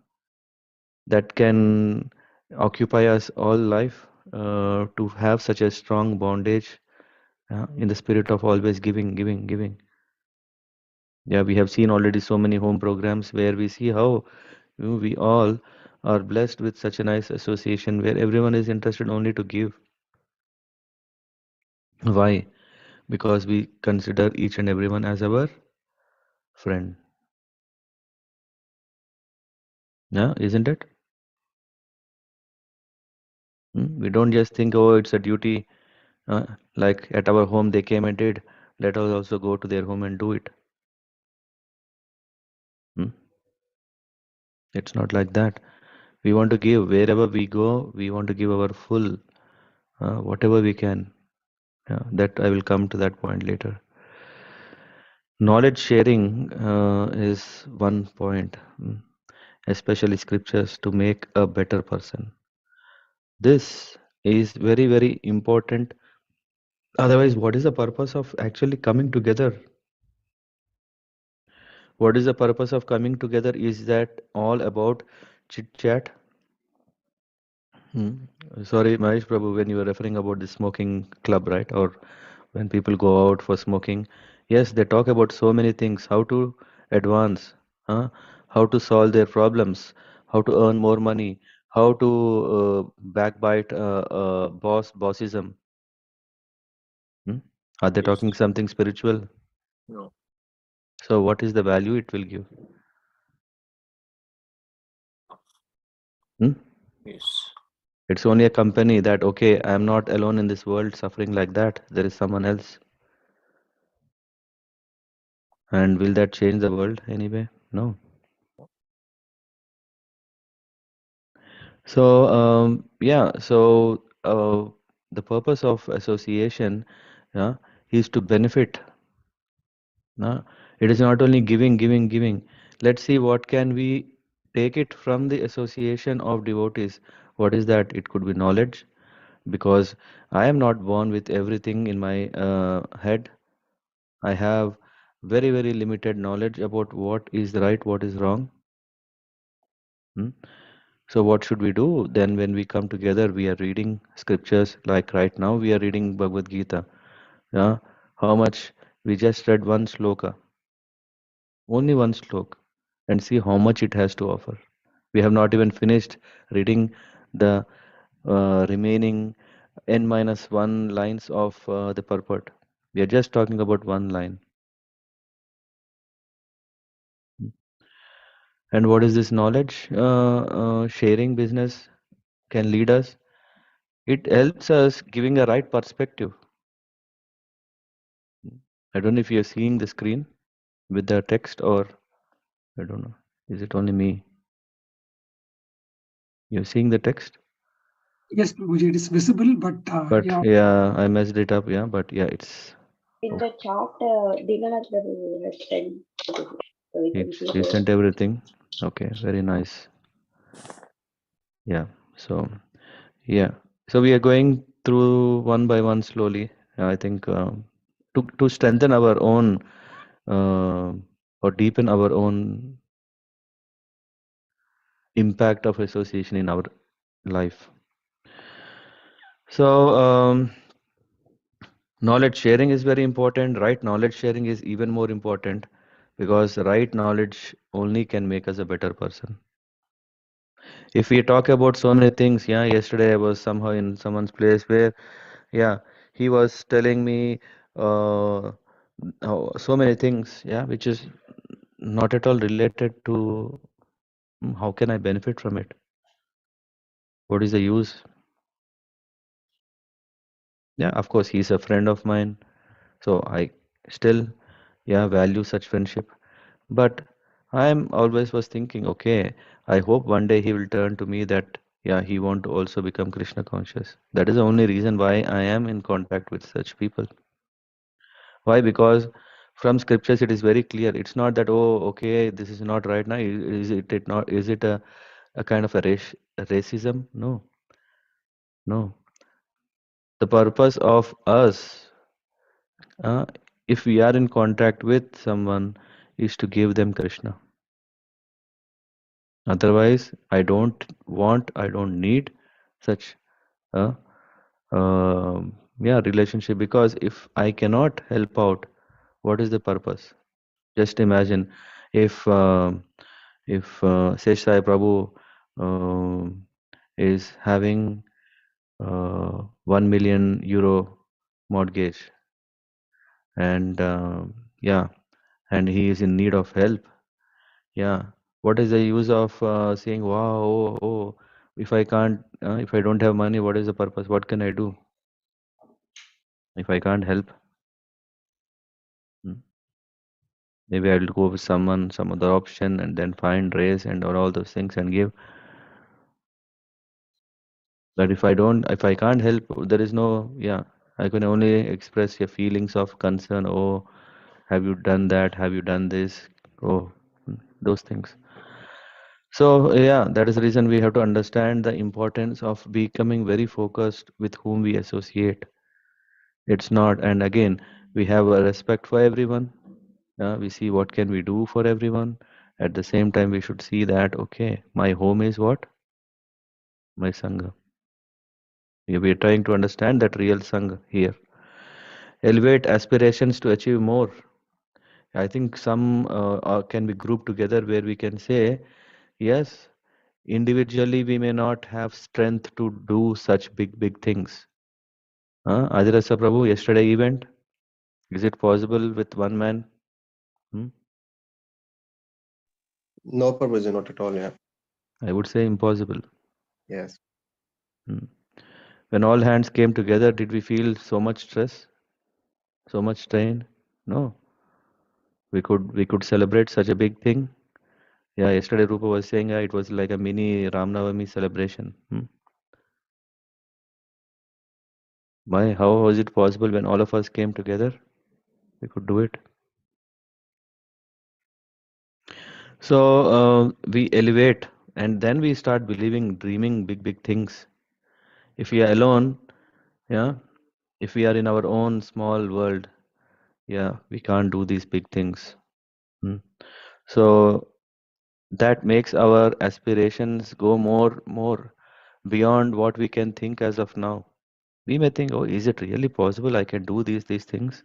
that can occupy us all life, to have such a strong bondage in the spirit of always giving, giving, giving. Yeah, we have seen already so many home programs where we see how we all are blessed with such a nice association where everyone is interested only to give. Why? Because we consider each and everyone as our friend. Yeah, isn't it? We don't just think, oh, it's a duty. Like at our home, they came and did. Let us also go to their home and do it. It's not like that. We want to give wherever we go. We want to give our full, whatever we can. That I will come to that point later. Knowledge sharing is one point, especially scriptures to make a better person. This is very, very important. Otherwise, what is the purpose of actually coming together? What is the purpose of coming together? Is that all about chit chat? Sorry, Mahesh Prabhu, when you were referring about the smoking club, right? Or when people go out for smoking, yes, they talk about so many things: how to advance, how to solve their problems, how to earn more money, how to backbite bossism. Are they Yes. talking something spiritual? No. So what is the value it will give? Yes. It's only a company that, okay, I am not alone in this world suffering like that. There is someone else. And will that change the world anyway? No. So, yeah, so the purpose of association is to benefit. It is not only giving, giving, giving. Let's see what can we take it from the association of devotees. What is that? It could be knowledge, because I am not born with everything in my head. I have very, very limited knowledge about what is right, what is wrong. So what should we do then when we come together? We are reading scriptures, like right now we are reading Bhagavad Gita. Yeah, how much we just read one sloka, only one slok, and see how much it has to offer. We have not even finished reading the remaining n-1 lines of the purport. We are just talking about one line. And what is this knowledge sharing business can lead us? It helps us giving a right perspective. I don't know if you're seeing the screen with the text, or I don't know. Is it only me? You're seeing the text? Yes, Prabhuji, it is visible, but But yeah. yeah, I messed it up. Yeah, but yeah, it's In the chat, Dinanath Prabhu has sent, so we can see he there. sent everything. Okay, very nice. Yeah. So yeah. So we are going through one by one slowly. I think to strengthen our own or deepen our own impact of association in our life. So knowledge sharing is very important. Right knowledge sharing is even more important, because right knowledge only can make us a better person. If we talk about so many things, yeah, yesterday I was somehow in someone's place where, yeah, he was telling me so many things, yeah, which is not at all related to how can I benefit from it? What is the use? Yeah, of course, he's a friend of mine, so I still, yeah, value such friendship. But I'm always was thinking, okay, I hope one day he will turn to me that, yeah, he want to also become Krishna conscious. That is the only reason why I am in contact with such people. Why? Because from scriptures it is very clear. It's not that, oh, okay, this is not right now. It not? Is it a kind of a racism? No, no. The purpose of us, uh, if we are in contact with someone, is to give them Krishna. Otherwise, I don't want, I don't need such a relationship, because if I cannot help out, what is the purpose? Just imagine if Sesh Sai Prabhu is having 1 million euro mortgage, and yeah, and he is in need of help. Yeah, what is the use of saying, wow, oh, if I can't, if I don't have money, what is the purpose? What can I do if I can't help? Hmm. Maybe I'll go with someone, some other option, and then find, raise, and all those things and give. But if I can't help, there is no, yeah, I can only express your feelings of concern. Oh, have you done that? Have you done this? Oh, those things. So, yeah, that is the reason we have to understand the importance of becoming very focused with whom we associate. It's not, and again, we have a respect for everyone. We see what can we do for everyone. At the same time, we should see that, okay, my home is what? My Sangha. We are trying to understand that real Sangha here. Elevate aspirations to achieve more. I think some can be grouped together where we can say, yes, individually we may not have strength to do such big things. Adirasa Prabhu, yesterday event, is it possible with one man? No, Prabhuji, not at all. Yeah. I would say impossible. Yes. When all hands came together, did we feel so much stress, so much strain? No. We could celebrate such a big thing. Yeah, yesterday Rupa was saying it was like a mini Ramnavami celebration. Why? How was it possible when all of us came together? We could do it. So we elevate, and then we start believing, dreaming big things. If we are alone, yeah, if we are in our own small world, yeah, we can't do these big things. So that makes our aspirations go more beyond what we can think as of now. We may think, oh, is it really possible I can do these things?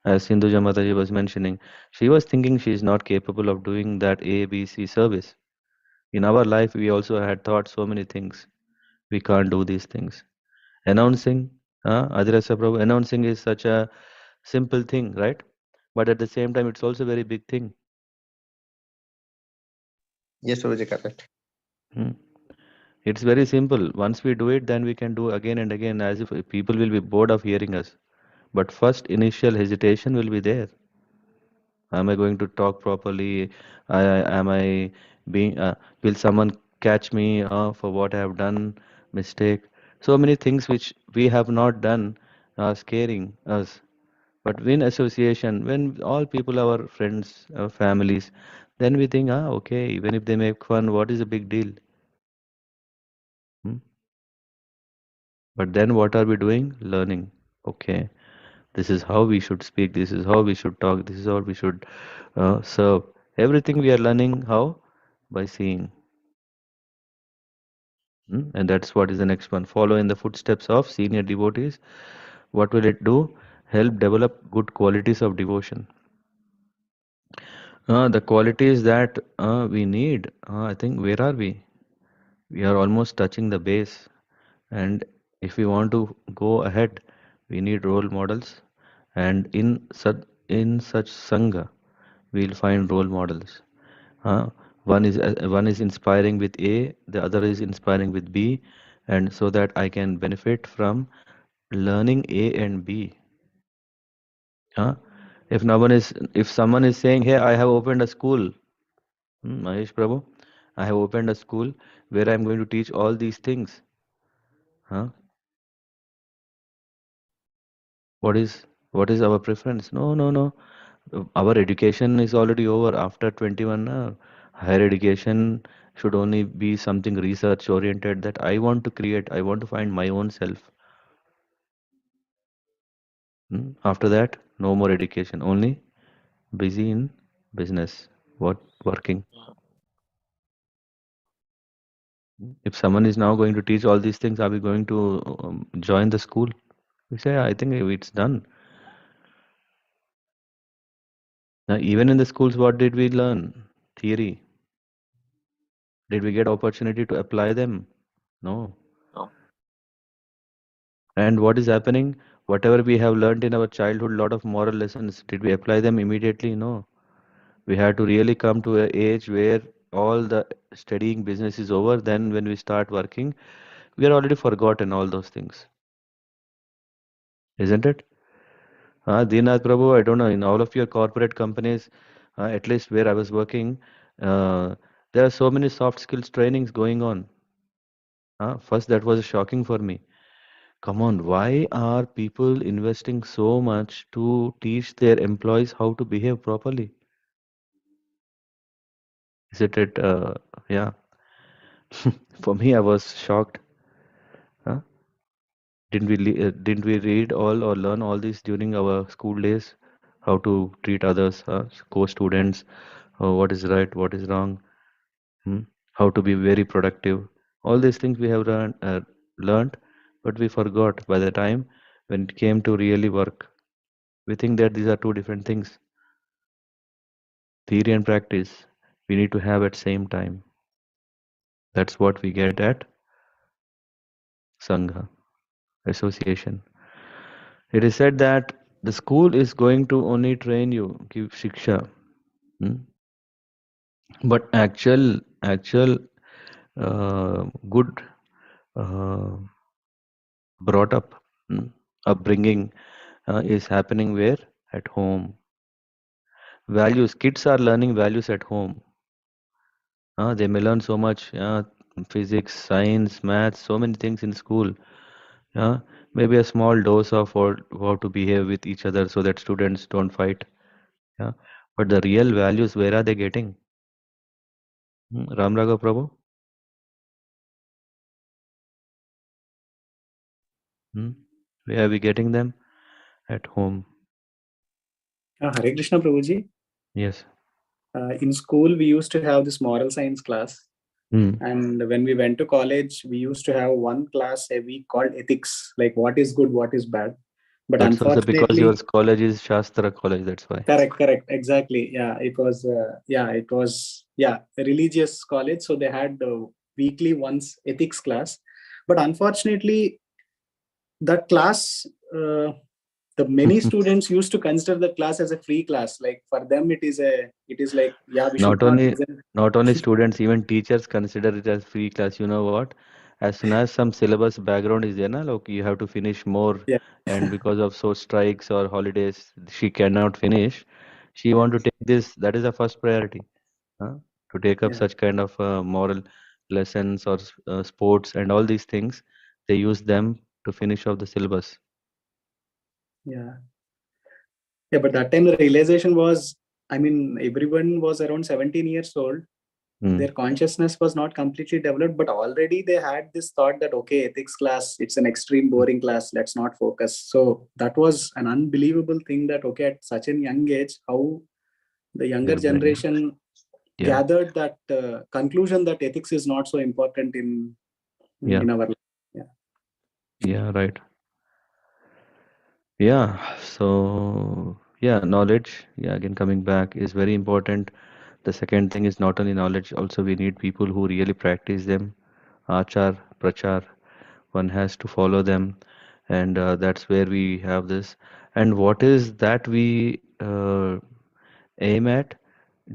As Sindhuja Mataji was mentioning, she was thinking she is not capable of doing that A, B, C service. In our life, we also had thought so many things. We can't do these things. Announcing, Adirasa Prabhu, announcing is such a simple thing, right? But at the same time, it's also a very big thing. Yes, Prabhuji, correct. It's very simple. Once we do it, then we can do again and again, as if people will be bored of hearing us. But first initial hesitation will be there. Am I going to talk properly? Am I being? Will someone catch me for what I have done? Mistake. So many things which we have not done are scaring us. But when association, when all people are our friends, our families, then we think, okay, even if they make fun, what is the big deal? But then what are we doing? Learning. Okay, this is how we should speak, this is how we should talk, this is how we should serve. Everything we are learning how? By seeing. And that's what is the next one. Follow in the footsteps of senior devotees. What will it do? Help develop good qualities of devotion. The qualities that we need, I think, where are we? We are almost touching the base, and if we want to go ahead, we need role models, and in such sangha, we'll find role models. One is inspiring with A, the other is inspiring with B, and so that I can benefit from learning A and B. If someone is saying, "Hey, I have opened a school," Mahesh Prabhu, I have opened a school where I'm going to teach all these things. What is our preference? No, no, no. Our education is already over after 21. Higher education should only be something research oriented that I want to create. I want to find my own self. After that, no more education. Only busy in business. Working. If someone is now going to teach all these things, are we going to join the school? We say, I think it's done. Now, even in the schools, what did we learn? Theory. Did we get opportunity to apply them? No. No. And what is happening? Whatever we have learned in our childhood, lot of moral lessons, did we apply them immediately? No. We had to really come to an age where all the studying business is over. Then when we start working, we are already forgotten all those things. Isn't it? Dinath Prabhu, I don't know, in all of your corporate companies, at least where I was working, there are so many soft skills trainings going on. First, that was shocking for me. Come on, why are people investing so much to teach their employees how to behave properly? Yeah. For me, I was shocked. Didn't we read all or learn all this during our school days? How to treat others, co-students, what is right, what is wrong, how to be very productive. All these things we have learned, but we forgot by the time when it came to really work. We think that these are two different things. Theory and practice, we need to have at same time. That's what we get at Sangha, association. It is said that the school is going to only train you, give shiksha. But actual good brought up upbringing is happening where? At home. Values, kids are learning values at home. They may learn so much, physics, science, maths, so many things in school. Maybe a small dose of how to behave with each other so that students don't fight. But the real values, where are they getting? Ram Raghav Prabhu? Where are we getting them? At home. Hare Krishna Prabhuji. Yes. In school, we used to have this moral science class. And when we went to college, we used to have one class a week called ethics, like what is good, what is bad. But That's also unfortunately, because your college is Shastra college, that's why. Correct, exactly. Yeah, it was a religious college, so they had weekly once ethics class. But unfortunately, that class, the many students used to consider the class as a free class. Like for them, it is like, yeah, we should not listen. Not only students, even teachers consider it as free class. You know what? As soon as some syllabus background is there, like you have to finish more, and because of so strikes or holidays, she cannot finish. She want to take this. That is the first priority. To take up such kind of moral lessons or sports and all these things, they use them to finish off the syllabus. Yeah, but that time the realization was, I mean, everyone was around 17 years old. Their consciousness was not completely developed, but already they had this thought that, okay, ethics class, it's an extreme boring class, let's not focus. So that was an unbelievable thing that, okay, at such a young age, how the younger generation gathered that conclusion that ethics is not so important in our life. Yeah, right. So knowledge, again coming back, is very important. The second thing is not only knowledge, also we need people who really practice them. achar, prachar. One has to follow them, and that's where we have this. And what is that we aim at?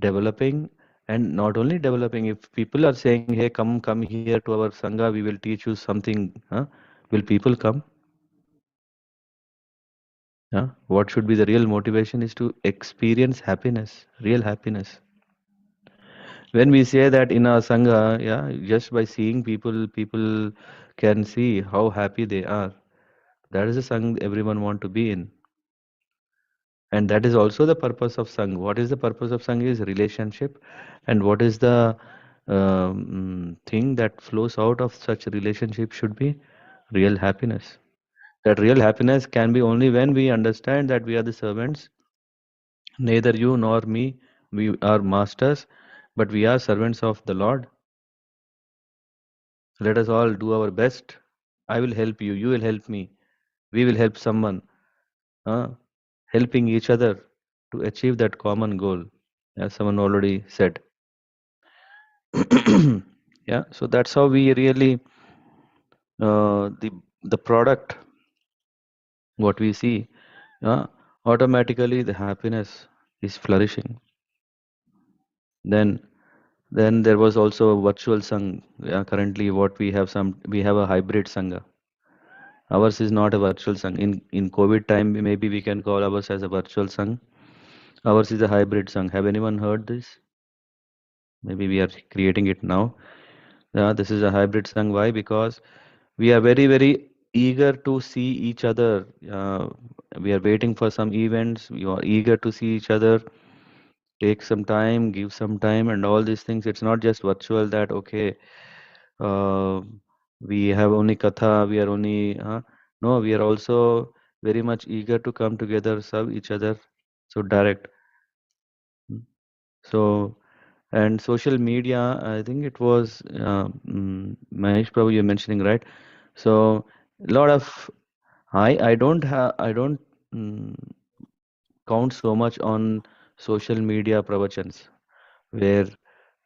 Developing, and not only developing. If people are saying, "Hey, come here to our sangha, we will teach you something," huh? Will people come? What should be the real motivation is to experience happiness, real happiness. When we say that in our sangha, yeah, just by seeing people, people can see how happy they are. That is the sangha everyone want to be in. And that is also the purpose of sangha. What is the purpose of sangha is relationship. And what is the thing that flows out of such a relationship should be real happiness. That real happiness can be only when we understand that we are the servants. Neither you nor me, we are masters, but we are servants of the Lord. Let us all do our best. I will help you, you will help me, we will help someone, helping each other to achieve that common goal, as someone already said. Yeah, so that's how we really, the product, what we see, automatically the happiness is flourishing. Then there was also a virtual sangha. Currently, what we have we have a hybrid sangha. Ours is not a virtual sangha. In COVID time, maybe we can call ours as a virtual sangha. Ours is a hybrid sangha. Have anyone heard this? Maybe we are creating it now. This is a hybrid sangha. Why? Because we are very eager to see each other. We are waiting for some events. We are eager to see each other. Take some time, give some time, and all these things. It's not just virtual that okay. Uh, we have only katha, we are only, no, we are also very much eager to come together, serve each other. So direct. So, and social media, I think it was, Mahesh Prabhu, you're mentioning, right? So, a lot of, I don't count so much on social media pravachans, where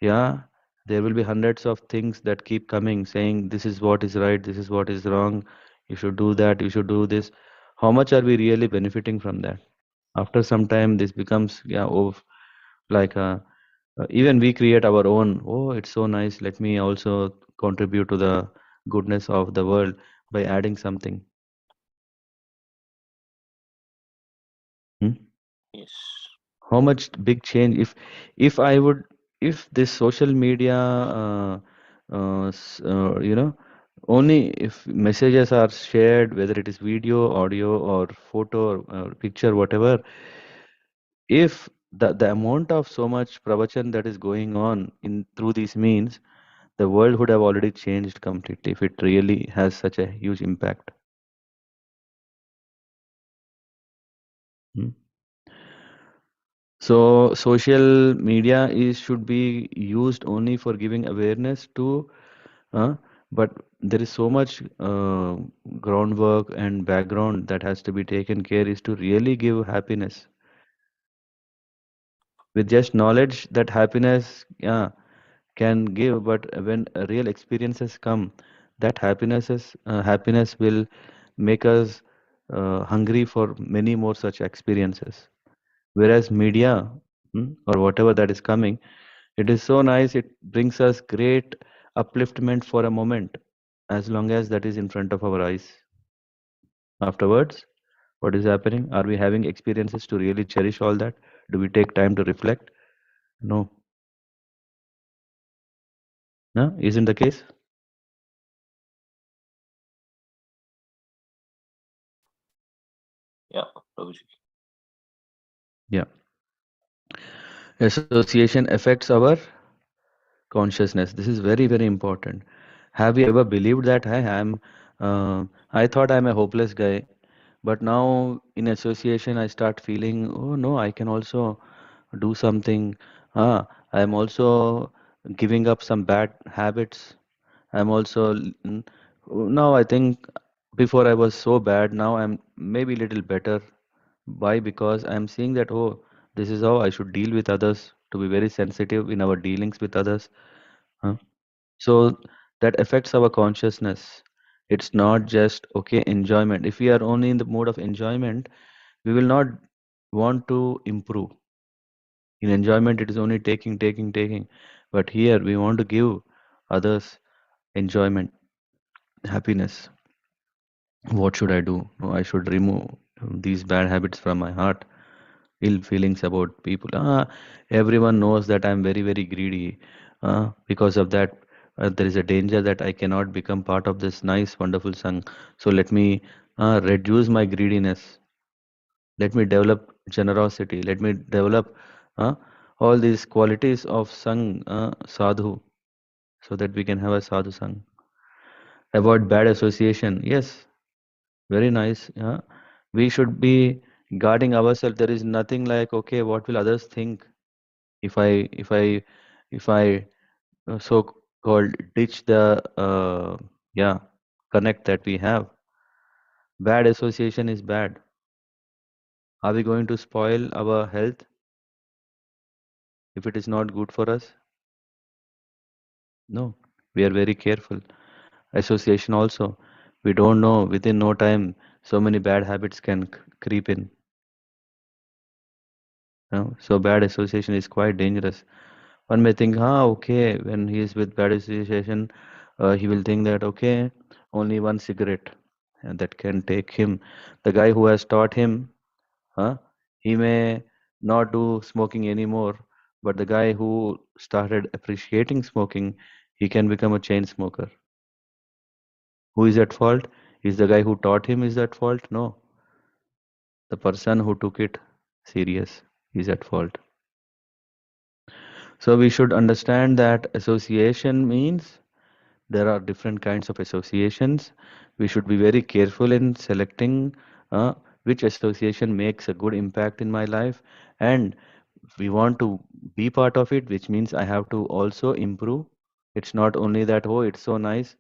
yeah, there will be hundreds of things that keep coming saying this is what is right, this is what is wrong, you should do that, you should do this. How much are we really benefiting from that? After some time this becomes like even we create our own, oh it's so nice, let me also contribute to the goodness of the world by adding something. Yes. How much big change if this social media only if messages are shared, whether it is video, audio, or photo, or picture, whatever, if the amount of so much pravachan that is going on in through these means, the world would have already changed completely if it really has such a huge impact. Hmm. So social media should be used only for giving awareness to, but there is so much groundwork and background that has to be taken care is to really give happiness. With just knowledge that happiness, can give, but when real experiences come, that happiness will make us hungry for many more such experiences. Whereas media, or whatever that is coming, it is so nice, it brings us great upliftment for a moment, as long as that is in front of our eyes. Afterwards, what is happening? Are we having experiences to really cherish all that? Do we take time to reflect? No. No? Isn't the case? Yeah, Prabhuji. Yeah. Association affects our consciousness. This is very important. Have you ever believed that I thought I'm a hopeless guy, but now in association I start feeling, oh no, I can also do something. I'm also giving up some bad habits. I'm also now I think before I was so bad, now I'm maybe little better. Why? Because I'm seeing that, oh, this is how I should deal with others, to be very sensitive in our dealings with others. Huh? So that affects our consciousness. It's not just okay enjoyment. If we are only in the mode of enjoyment, we will not want to improve. In enjoyment, it is only taking, taking, taking. But here we want to give others enjoyment, happiness. What should I do? No, I should remove these bad habits from my heart. Ill feelings about people. Everyone knows that I'm very, very greedy. Because of that, there is a danger that I cannot become part of this nice, wonderful song. So let me reduce my greediness. Let me develop generosity. Let me develop uh, all these qualities of sang, sadhu, so that we can have a sadhu sang. Avoid bad association. Yes, very nice. We should be guarding ourselves. There is nothing like, okay, what will others think if I so called ditch the connect that we have. Bad association is bad. Are we going to spoil our health if it is not good for us? No, we are very careful. Association also, we don't know, within no time so many bad habits can creep in. So bad association is quite dangerous. One may think, okay, when he is with bad association, he will think that, okay, only one cigarette, and that can take him. The guy who has taught him, he may not do smoking anymore, but the guy who started appreciating smoking, he can become a chain smoker. Who is at fault? Is the guy who taught him is at fault? No. The person who took it serious is at fault. So we should understand that association means there are different kinds of associations. We should be very careful in selecting which association makes a good impact in my life, and we want to be part of it, which means I have to also improve. It's not only that, oh, it's so nice,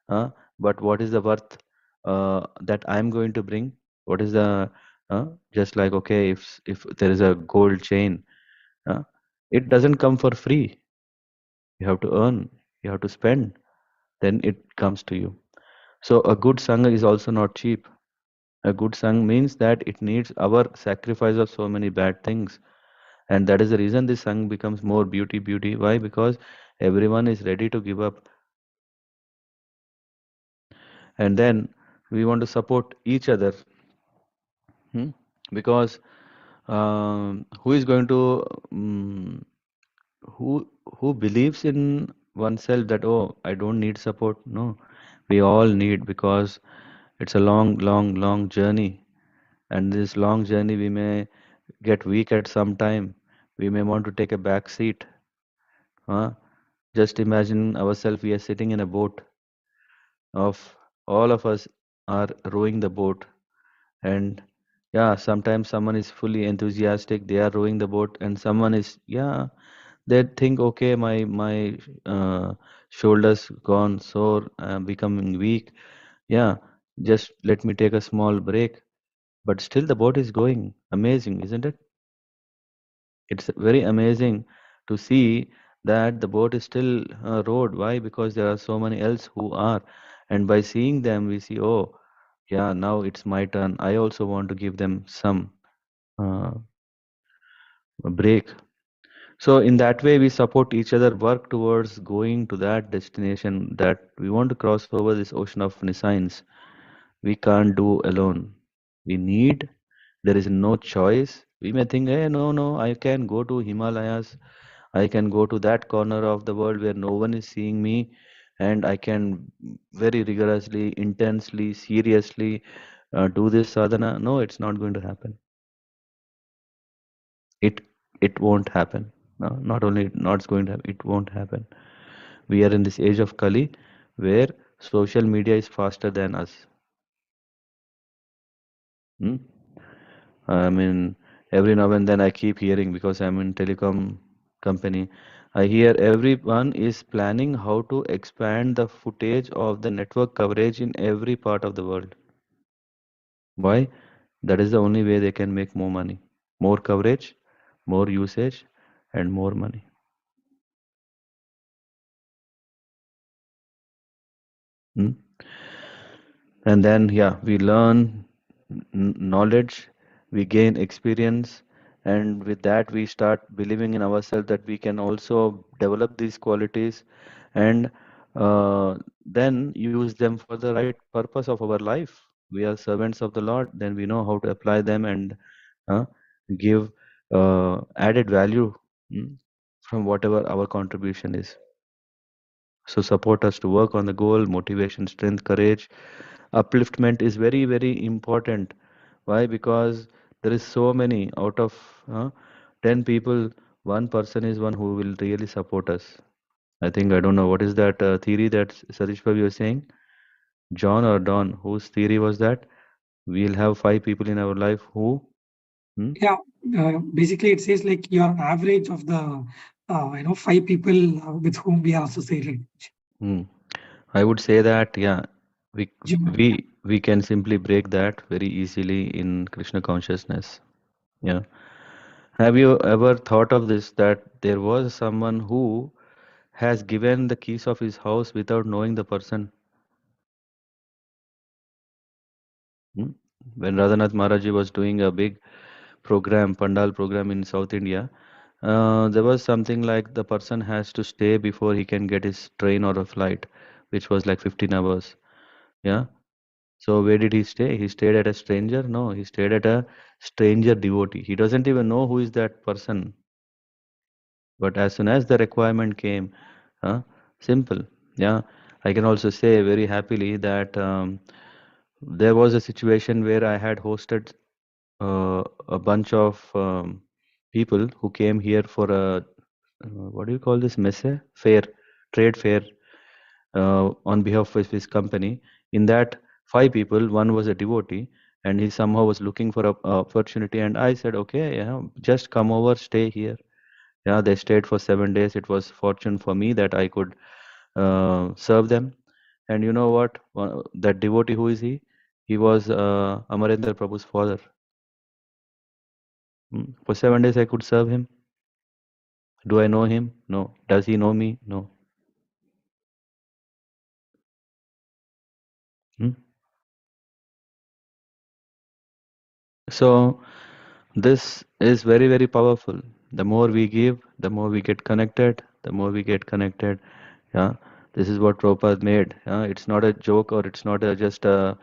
but what is the worth that I'm going to bring? What is the just like, okay, if there is a gold chain, uh, it doesn't come for free. You have to earn, you have to spend, then it comes to you. So a good sangha is also not cheap. A good sangha means that it needs our sacrifice of so many bad things. And that is the reason this sangha becomes more beauty, beauty. Why? Because everyone is ready to give up. And then we want to support each other. Because who is going to, who believes in oneself that, oh, I don't need support? No, we all need, because it's a long, long, long journey. And this long journey, we may get weak at some time. We may want to take a back seat. Just imagine ourselves, we are sitting in a boat. Of all of us are rowing the boat, and sometimes someone is fully enthusiastic. They are rowing the boat, and someone is they think, okay, my shoulders gone sore, becoming weak. Just let me take a small break. But still the boat is going. Amazing, isn't it? It's very amazing to see that the boat is still rowed. Why? Because there are so many else who are, and by seeing them, we see, oh, now it's my turn. I also want to give them some uh, break. So in that way, we support each other, work towards going to that destination that we want to cross over this ocean of nescience. We can't do alone. We need. There is no choice. We may think, hey, no, I can go to Himalayas. I can go to that corner of the world where no one is seeing me, and I can very rigorously, intensely, seriously do this sadhana. No, it's not going to happen. It won't happen. No, not only not going to happen, it won't happen. We are in this age of Kali, where social media is faster than us. I mean, every now and then I keep hearing, because I'm in telecom company, I hear everyone is planning how to expand the footage of the network coverage in every part of the world. Why? That is the only way they can make more money. More coverage, more usage, and more money. Hmm? And then, yeah, we learn knowledge, we gain experience, and with that, we start believing in ourselves that we can also develop these qualities and then use them for the right purpose of our life. We are servants of the Lord, then we know how to apply them and uh, give added value from whatever our contribution is. So support us to work on the goal, motivation, strength, courage. Upliftment is very, very important. Why? Because there is so many out of 10 people, one person is one who will really support us. I think, I don't know, what is that theory that Satish Bhai was saying? John or Don, whose theory was that? We'll have 5 people in our life who? Yeah, basically it says like your average of the 5 people with whom we are associated. Hmm. I would say that, yeah, we, Jim. we can simply break that very easily in Krishna consciousness. Yeah. Have you ever thought of this, that there was someone who has given the keys of his house without knowing the person? Hmm? When Radhanath Maharaji was doing a big program, Pandal program in South India, there was something like the person has to stay before he can get his train or a flight, which was like 15 hours. Yeah. So where did he stay? He stayed at a stranger? No, he stayed at a stranger devotee. He doesn't even know who is that person. But as soon as the requirement came, simple. Yeah, I can also say very happily that there was a situation where I had hosted a bunch of people who came here for a what do you call this, messe fair, trade fair, on behalf of his company. In that 5 people, one was a devotee, and he somehow was looking for a opportunity. And I said, okay, yeah, just come over, stay here. Yeah, they stayed for 7 days. It was fortune for me that I could serve them. And you know what? That devotee, who is he? He was Amarendra Prabhu's father. For 7 days, I could serve him. Do I know him? No. Does he know me? No. Hmm? So this is very, very powerful. The more we give, the more we get connected. The more we get connected. Yeah, this is what Prabhupada made. Yeah, it's not a joke, or it's not just a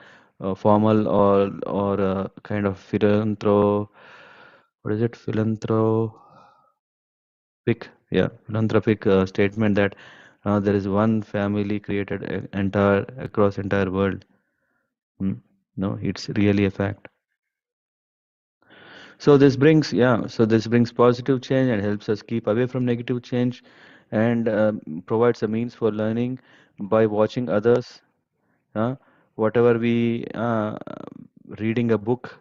formal or a kind of what is it? Philanthropic, yeah, philanthropic statement that there is one family created entire across entire world. No, it's really a fact. So this brings, yeah, so this brings positive change and helps us keep away from negative change, and provides a means for learning by watching others. Whatever we reading a book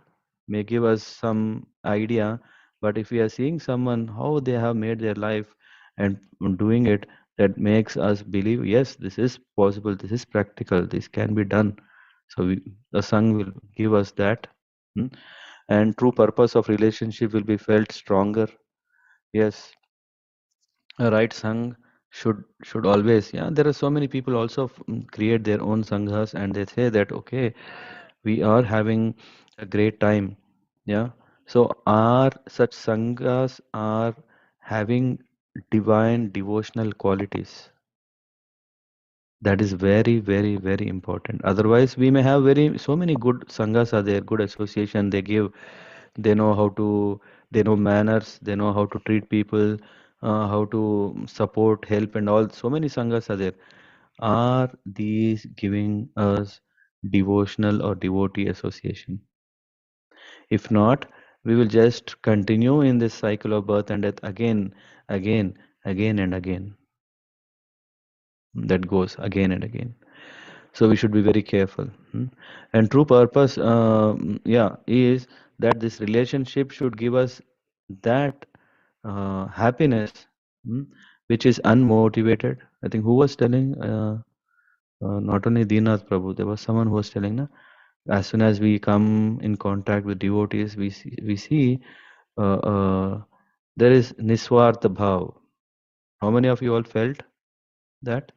may give us some idea, but if we are seeing someone how they have made their life and doing it, that makes us believe, yes, this is possible, this is practical, this can be done. So the Sangh will give us that. Hmm? And true purpose of relationship will be felt stronger. Yes, a right Sangh should always, yeah, there are so many people also create their own sanghas, and they say that, okay, we are having a great time. Yeah, so are such sanghas are having divine devotional qualities? That is very, very, very important. Otherwise, we may have very so many good sanghas are there, good association. They know how to, they know manners, they know how to treat people, how to support, help, and all. So many sanghas are there. Are these giving us devotional or devotee association? If not, we will just continue in this cycle of birth and death again, again, again, and again. That goes again and again. So we should be very careful. And true purpose, yeah, is that this relationship should give us that happiness, which is unmotivated. I think who was telling, not only Dinath Prabhu, there was someone who was telling, na, as soon as we come in contact with devotees, we see there is Niswartha Bhav. How many of you all felt that?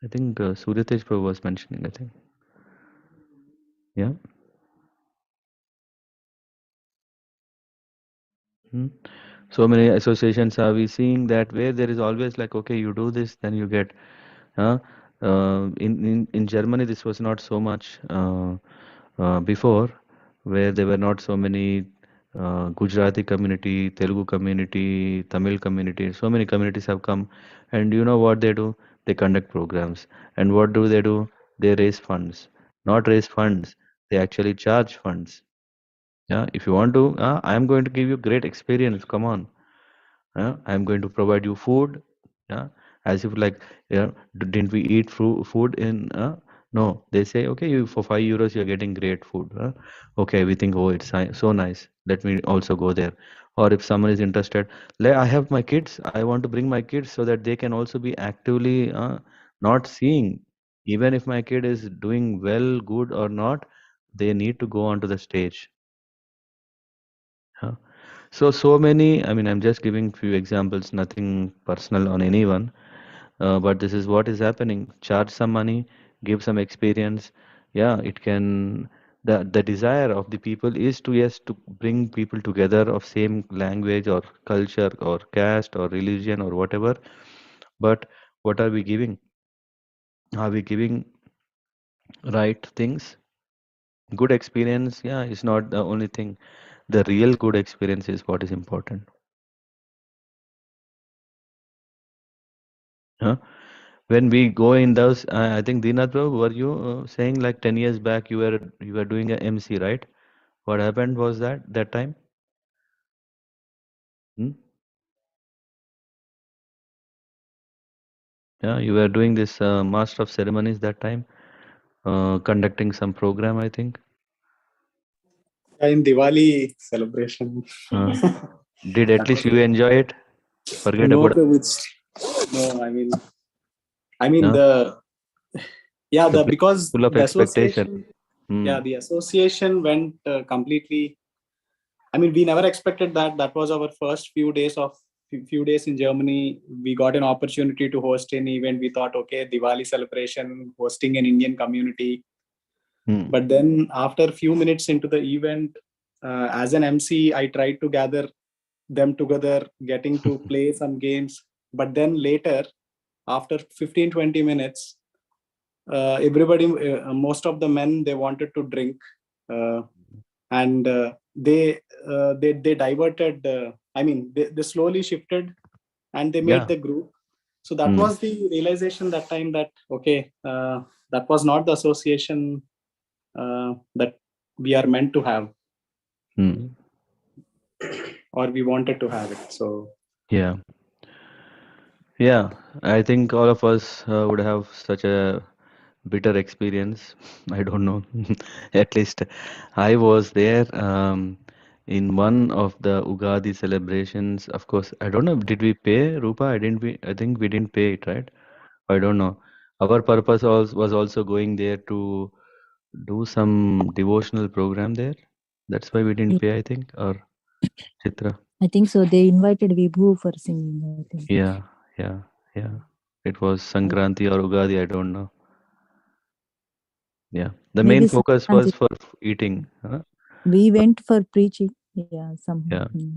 I think Suryatej Prabhu was mentioning, I think. Yeah. Hmm. So many associations are we seeing that where there is always like, okay, you do this, then you get. Uh, in Germany, this was not so much before, where there were not so many Gujarati community, Telugu community, Tamil community. So many communities have come, and you know what they do? They conduct programs, and what do? They raise funds. Not raise funds. They actually charge funds. Yeah, if you want to, I am going to give you great experience. Come on. I'm going to provide you food. Yeah, as if like, yeah, didn't we eat food in? No, they say, okay, you for €5 you're getting great food. Okay, we think, oh, it's so nice. Let me also go there. Or if someone is interested, I have my kids. I want to bring my kids so that they can also be actively not seeing. Even if my kid is doing well, good or not, they need to go onto the stage. Huh? So many, I mean, I'm just giving few examples, nothing personal on anyone, but this is what is happening. Charge some money, give some experience. Yeah, it can, the desire of the people is to, yes, to bring people together of same language or culture or caste or religion or whatever. But what are we giving? Are we giving right things? Good experience, yeah, is not the only thing. The real good experience is what is important. Huh? When we go in those, I think Dinath bro, were you saying like 10 years back you were doing a MC, right? What happened was that time? Hmm? Yeah, you were doing this Master of Ceremonies that time, conducting some program, I think. In Diwali celebration. Uh, did at least you enjoy it? Forget No, about no, I mean uh, the yeah, the the place is because full of the expectation. association, Hmm. the association went completely. I mean, we never expected that. That was our first few days in Germany. We got an opportunity to host an event. We thought, okay, Diwali celebration, hosting an Indian community. Hmm. But then after a few minutes into the event, as an MC, I tried to gather them together, getting to play some games. But then later, after 15-20 minutes, everybody, most of the men, they wanted to drink. And they diverted, they slowly shifted and they made Yeah. the group. So that Hmm. was the realization that time that, okay, that was not the association that we are meant to have. Hmm. Or we wanted to have it. So Yeah. Yeah, I think all of us would have such a bitter experience. I don't know. At least I was there in one of the Ugadi celebrations. Of course, I don't know. Did we pay, Rupa? I think we didn't pay it, right? I don't know. Our purpose was also going there to do some devotional program there. That's why we didn't pay, I think. Or Chitra. I think so. They invited Vibhu for singing, I think. Yeah, yeah, yeah. It was Sankranti or Ugadi, I don't know. Yeah, the Maybe main focus Sankranti. was for eating. Huh? We went for preaching. Yeah, somehow. Yeah,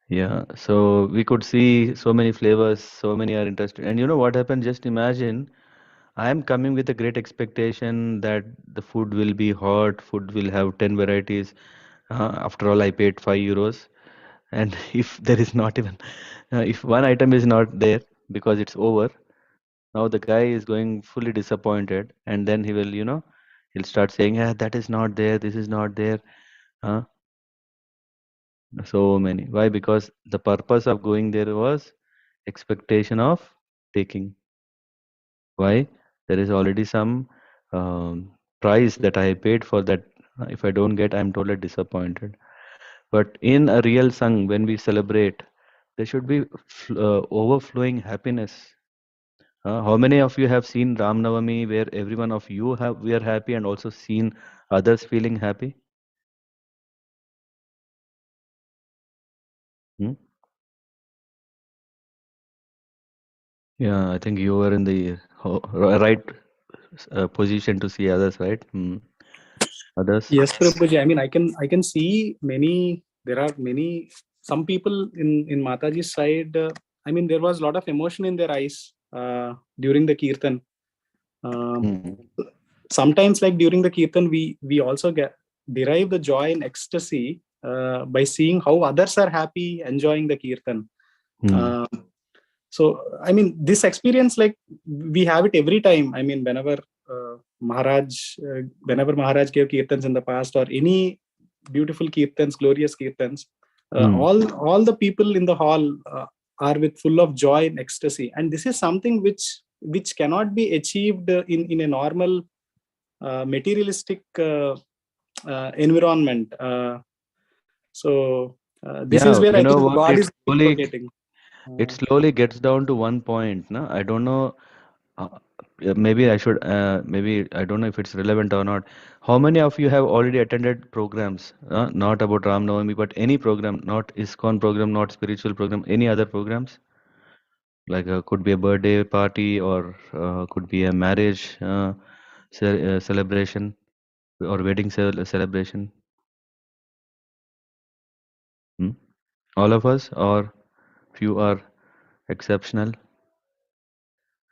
yeah. So we could see so many flavors, so many are interested. And you know what happened? Just imagine, I am coming with a great expectation that the food will be hot, food will have 10 varieties. After all, I paid €5. And if there is not even, if one item is not there because it's over, now the guy is going fully disappointed. And then he will, he'll start saying, yeah, that is not there, this is not there. Huh? So many. Why? Because the purpose of going there was expectation of taking. Why? There is already some price that I paid for that. If I don't get, I'm totally disappointed. But in a real Sangh, when we celebrate, there should be overflowing happiness. How many of you have seen Ram Navami where every one of you have we are happy and also seen others feeling happy? Hmm? Yeah, I think you were in the right position to see others, right? Others. Yes, Prabhuji. I mean, I can see many. There are many. Some people in Mataji's side. I mean, there was a lot of emotion in their eyes during the kirtan. Sometimes, like during the kirtan, we also derive the joy and ecstasy by seeing how others are happy, enjoying the kirtan. So, I mean, this experience, like we have it every time. I mean, whenever Maharaj gave kirtans in the past, or any beautiful kirtans, glorious kirtans, all the people in the hall are with full of joy and ecstasy, and this is something which cannot be achieved in a normal materialistic environment. This is where I think What, God is propagating. it slowly gets down to one point. No, I don't know. Maybe I should. Maybe I don't know if it's relevant or not. How many of you have already attended programs? Not about Ram Navami, but any program, not ISKCON program, not spiritual program, any other programs? Like could be a birthday party, or could be a marriage celebration, or wedding celebration. All of us, or few are exceptional?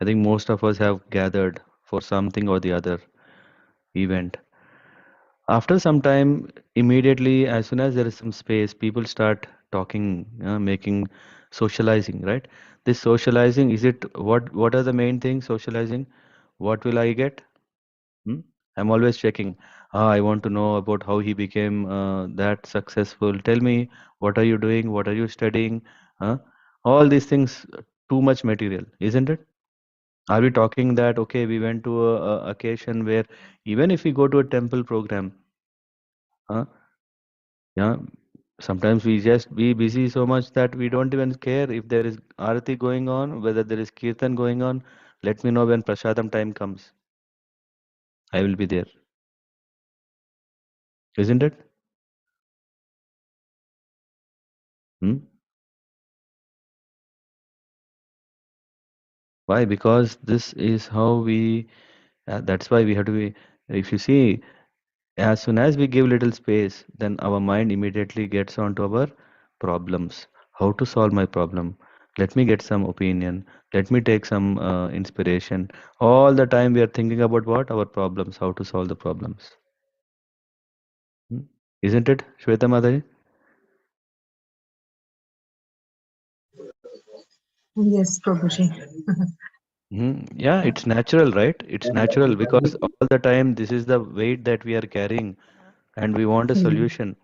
I think most of us have gathered for something or the other event. After some time, immediately, as soon as there is some space, people start talking, making, socializing, right? This socializing, is it, what are the main things socializing? What will I get? I'm always checking. I want to know about how he became that successful. Tell me, what are you doing? What are you studying? All these things, too much material, isn't it? Are we talking that, okay, we went to a occasion where even if we go to a temple program, yeah, sometimes we just be busy so much that we don't even care if there is arati going on, whether there is kirtan going on. Let me know when prasadam time comes. I will be there. Isn't it? Why? Because this is how we, that's why we have to be, if you see, as soon as we give little space, then our mind immediately gets onto our problems. How to solve my problem? Let me get some opinion. Let me take some inspiration. All the time we are thinking about what? Our problems, how to solve the problems. Isn't it, Shweta Mataji? Yes, Prabhuji. Yeah, it's natural, right? It's natural because all the time this is the weight that we are carrying and we want a solution.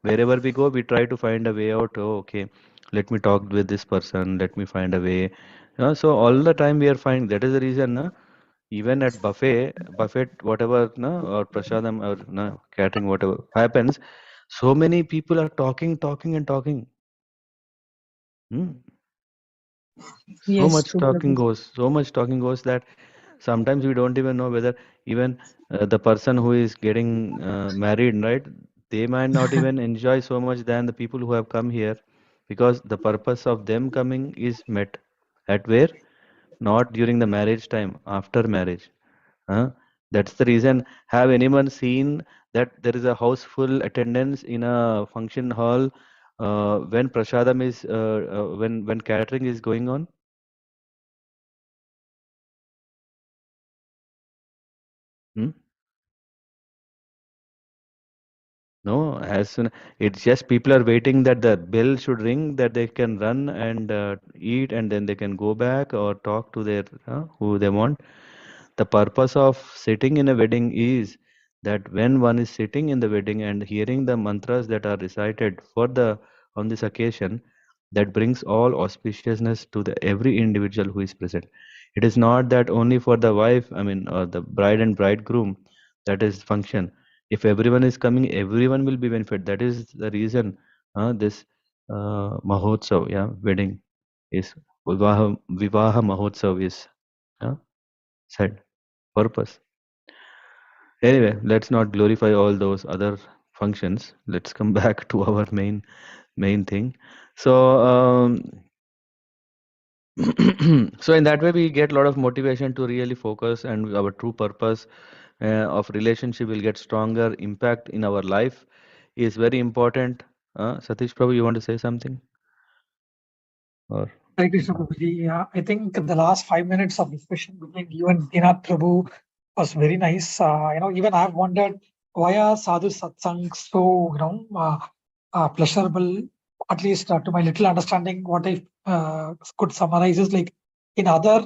Wherever we go, we try to find a way out. Oh, okay, let me talk with this person. Let me find a way. So all the time we are finding. That is the reason. Even at buffet, whatever, or prasadam, or catering, whatever happens, so many people are talking, talking, and talking. So Yes, much true, talking Prabhuji. goes, so much talking goes that sometimes we don't even know whether even the person who is getting married, right? They might not even enjoy so much than the people who have come here, because the purpose of them coming is met at where? Not during the marriage time, after marriage. That's the reason. Have anyone seen that there is a house full attendance in a function hall when prasadam is when catering is going on? Hmm? No, as soon it's just people are waiting that the bell should ring, that they can run and eat, and then they can go back or talk to their who they want. The purpose of sitting in a wedding is that when one is sitting in the wedding and hearing the mantras that are recited for the on this occasion, that brings all auspiciousness to the every individual who is present. It is not that only for the wife, I mean, or the bride and bridegroom, that is function. If everyone is coming, everyone will be benefit. That is the reason this Mahotsav, wedding is Vivaha Mahotsav is said. Purpose. Anyway, let's not glorify all those other functions. Let's come back to our main thing. So So in that way, we get a lot of motivation to really focus, and our true purpose of relationship will get stronger. Impact in our life is very important. Satish Prabhu, you want to say something? Or Hare Krishna Prabhuji. Yeah, I think the last 5 minutes of discussion between you and Dinath Prabhu was very nice. Even I've wondered why are sadhu satsangs so, pleasurable. At least to my little understanding, what I could summarize is like in other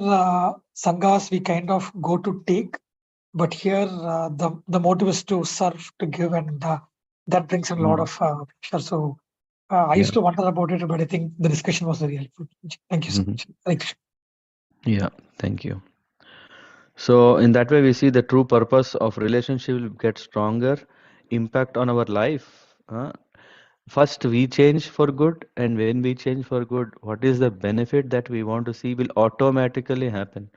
sanghas we kind of go to take, but here the motive is to serve, to give, and that brings in a lot of pleasure. So I used to wonder about it, but I think the discussion was very helpful. Thank you so much. Thank you. Yeah, thank you. So in that way, we see the true purpose of relationship will get stronger, impact on our life. First, we change for good, and when we change for good, what is the benefit that we want to see will automatically happen.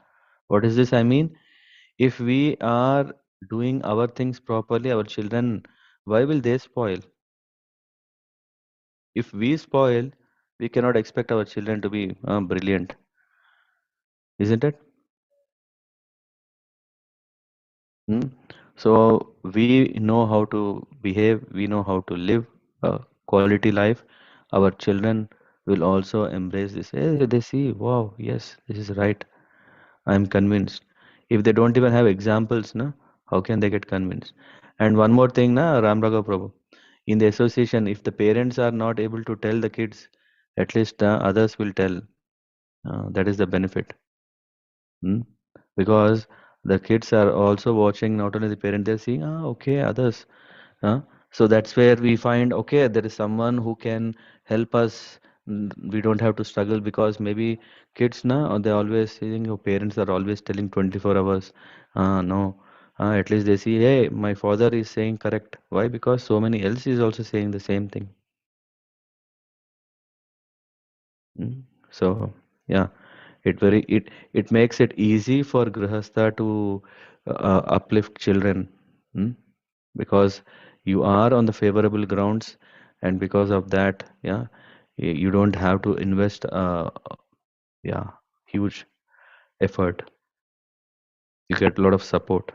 What is this I mean? If we are doing our things properly, our children, why will they spoil? If we spoil, we cannot expect our children to be brilliant, isn't it? Hmm? So we know how to behave, we know how to live a quality life. Our children will also embrace this. They see, wow, yes, this is right. I'm convinced. If they don't even have examples, na, how can they get convinced? And one more thing, na, Ram Raghav Prabhu. In the association, if the parents are not able to tell the kids, at least others will tell. That is the benefit. Hmm? Because the kids are also watching, not only the parent, they're seeing, okay, others. So that's where we find, okay, there is someone who can help us. We don't have to struggle because maybe kids now, they always saying, your parents are always telling 24 hours. No. At least they see, hey, my father is saying correct. Why? Because so many else is also saying the same thing. So yeah, it makes it easy for grihastha to uplift children, because you are on the favorable grounds, and because of that, yeah, you don't have to invest yeah, huge effort. You get a lot of support.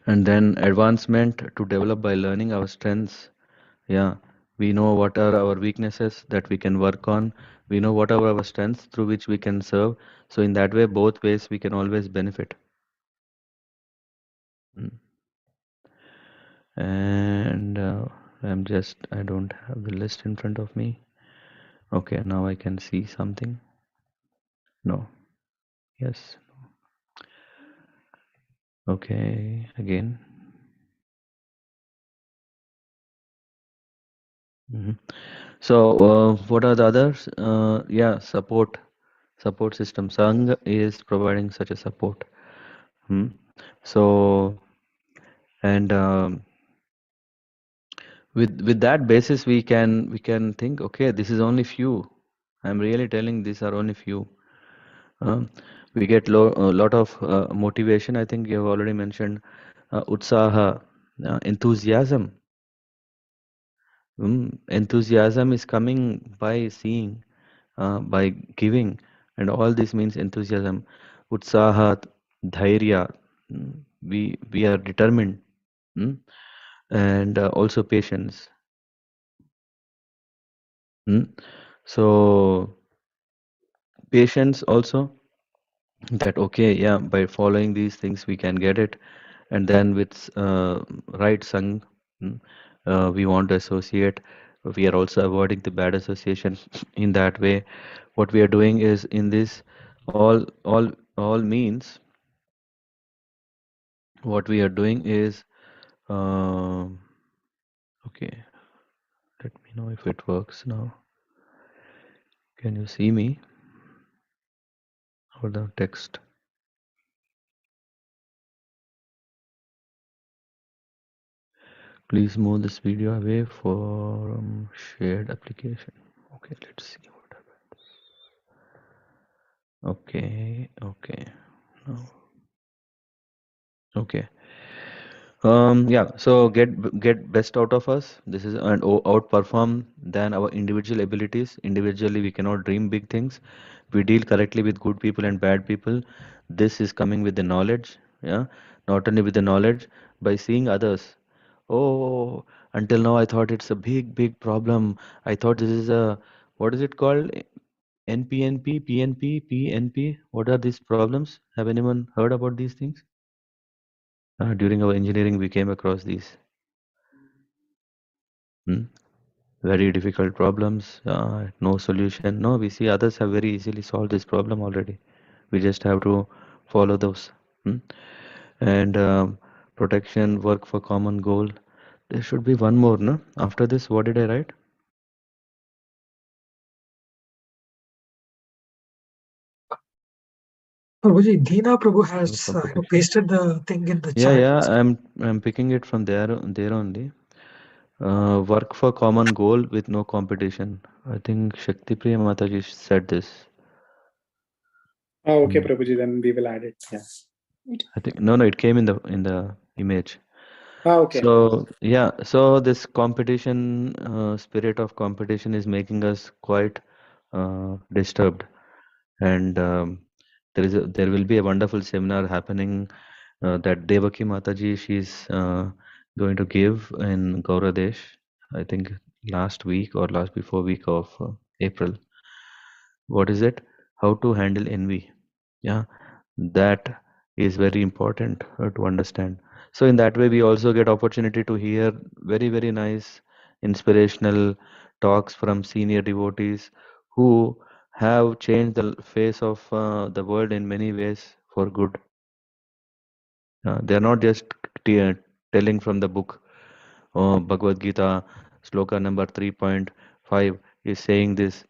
And then advancement to develop by learning our strengths. Yeah, we know what are our weaknesses that we can work on. We know what are our strengths through which we can serve. So in that way, both ways we can always benefit. And I don't have the list in front of me. Okay, now I can see something. No. Yes. Okay, again. So what are the others? Yeah, support system. Sangha is providing such a support. So, and with that basis, we can think, okay, this is only few. I'm really telling these are only few. We get a lot of motivation. I think you have already mentioned utsaha, enthusiasm. Enthusiasm is coming by seeing, by giving, and all this means enthusiasm. Utsaha, dhairya, we are determined, and also patience. So patience also, that okay, yeah, by following these things we can get it. And then with right sang, we want to associate, we are also avoiding the bad association. In that way, what we are doing is, in this all means, what we are doing is okay, let me know if it works now. Can you see me or the text? Please move this video away from shared application. Okay, let's see what happens. Okay, no. Okay. Yeah, so get best out of us. This is and outperform than our individual abilities. Individually, we cannot dream big things. We deal correctly with good people and bad people. This is coming with the knowledge. Yeah, not only with the knowledge, by seeing others. Oh, until now I thought it's a big problem. I thought this is a, what is it called? NPNP, PNP, PNP. What are these problems? Have anyone heard about these things? During our engineering, we came across these. Very difficult problems, no solution. No, we see others have very easily solved this problem already. We just have to follow those. And protection, work for common goal. There should be one more, no? After this, what did I write? Prabhuji, Dina Prabhu has pasted the thing in the chat. Yeah, I'm picking it from there only. Work for common goal with no competition. I think Shakti Priya Mataji said this. Oh, okay, Prabhuji, then we will add it. Yeah. I think no, it came in the image. Okay. So yeah, so this competition, spirit of competition is making us quite disturbed, and there will be a wonderful seminar happening that Devaki Mataji she's going to give in Gauradesh. I think last week or last before week of April. What is it? How to handle envy? Yeah, that is very important to understand. So in that way, we also get opportunity to hear very nice, inspirational talks from senior devotees who have changed the face of the world in many ways for good. They are not just telling from the book. Bhagavad Gita, Shloka number 3.5 is saying this.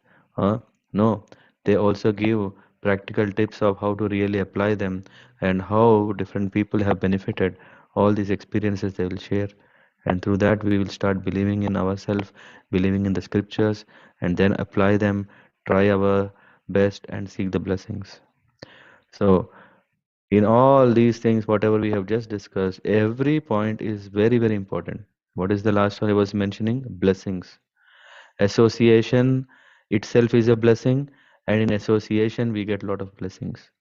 No, they also give practical tips of how to really apply them and how different people have benefited. All these experiences they will share, and through that we will start believing in ourselves, believing in the scriptures, and then apply them, try our best, and seek the blessings. So in all these things, whatever we have just discussed, every point is very important. What is the last one I was mentioning? Blessings. Association itself is a blessing, and in association we get a lot of blessings.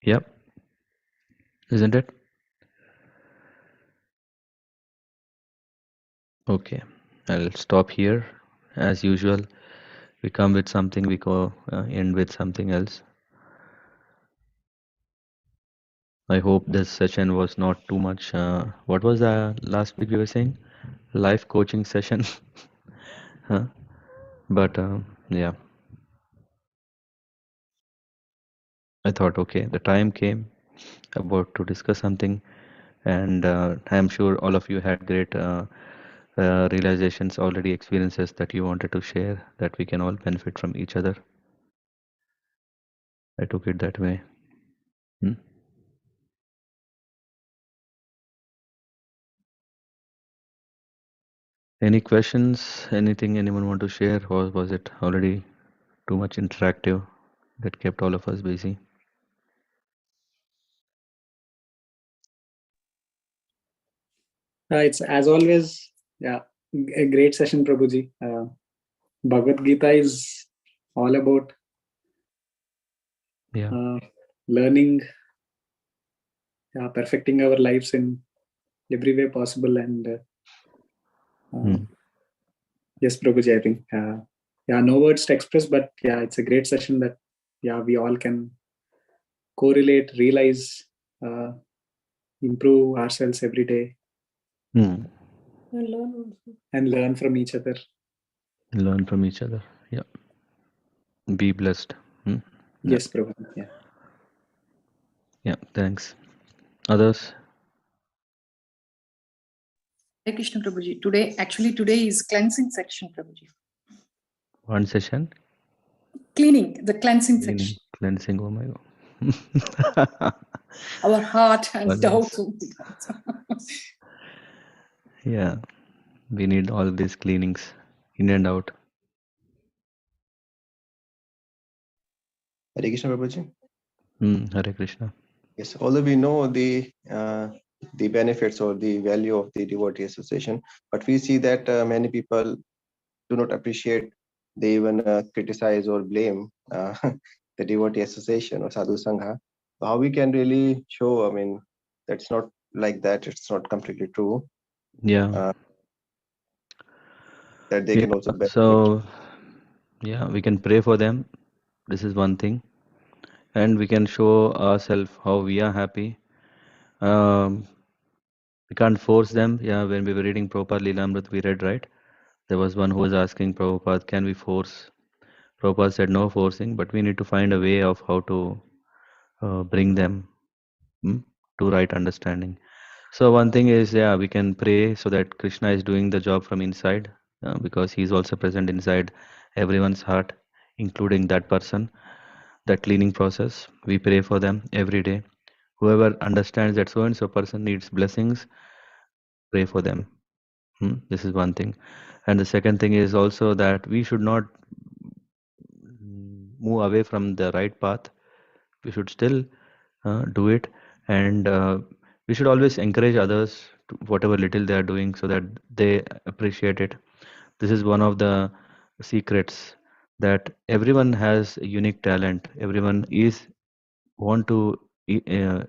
Yep. Isn't it? Okay. I'll stop here. As usual, we come with something, we go end with something else. I hope this session was not too much. What was the last week we were saying? Life coaching session. Huh? But yeah, I thought, okay, the time came about to discuss something, and I'm sure all of you had great realizations, already experiences that you wanted to share, that we can all benefit from each other. I took it that way. Any questions? Anything anyone want to share, or was it already too much interactive that kept all of us busy? It's as always, yeah, a great session, Prabhuji. Bhagavad Gita is all about learning, perfecting our lives in every way possible. And yes, Prabhuji, I think, no words to express, but yeah, it's a great session that, we all can correlate, realize, improve ourselves every day. And learn from each other. Learn from each other. Yeah. Be blessed. Yes, Prabhu. Yeah. Yeah. Thanks. Others? Hare Krishna, Prabhuji. Today is cleansing section, Prabhuji. One session? Cleaning, the cleansing section. Cleansing, oh my God. Our heart and doubts. Yeah, we need all these cleanings in and out. Hare Krishna, Prabhuji. Hare Krishna. Yes, although we know the benefits or the value of the devotee association, but we see that many people do not appreciate, they even criticize or blame the devotee association or sadhu sangha. So how we can really show, I mean, that's not like that, it's not completely true. Yeah. That they Yeah. can also benefit. So yeah, we can pray for them. This is one thing, and we can show ourselves how we are happy. We can't force them. Yeah, when we were reading Prabhupada Leelamrit, we read, right? There was one who was asking Prabhupada, can we force? Prabhupada said no forcing, but we need to find a way of how to bring them to right understanding. So one thing is, yeah, we can pray so that Krishna is doing the job from inside, because he is also present inside everyone's heart, including that person, that cleaning process. We pray for them every day. Whoever understands that so and so person needs blessings, pray for them. This is one thing. And the second thing is also that we should not move away from the right path. We should still do it, and we should always encourage others to whatever little they are doing so that they appreciate it. This is one of the secrets, that everyone has a unique talent. Everyone is want to uh,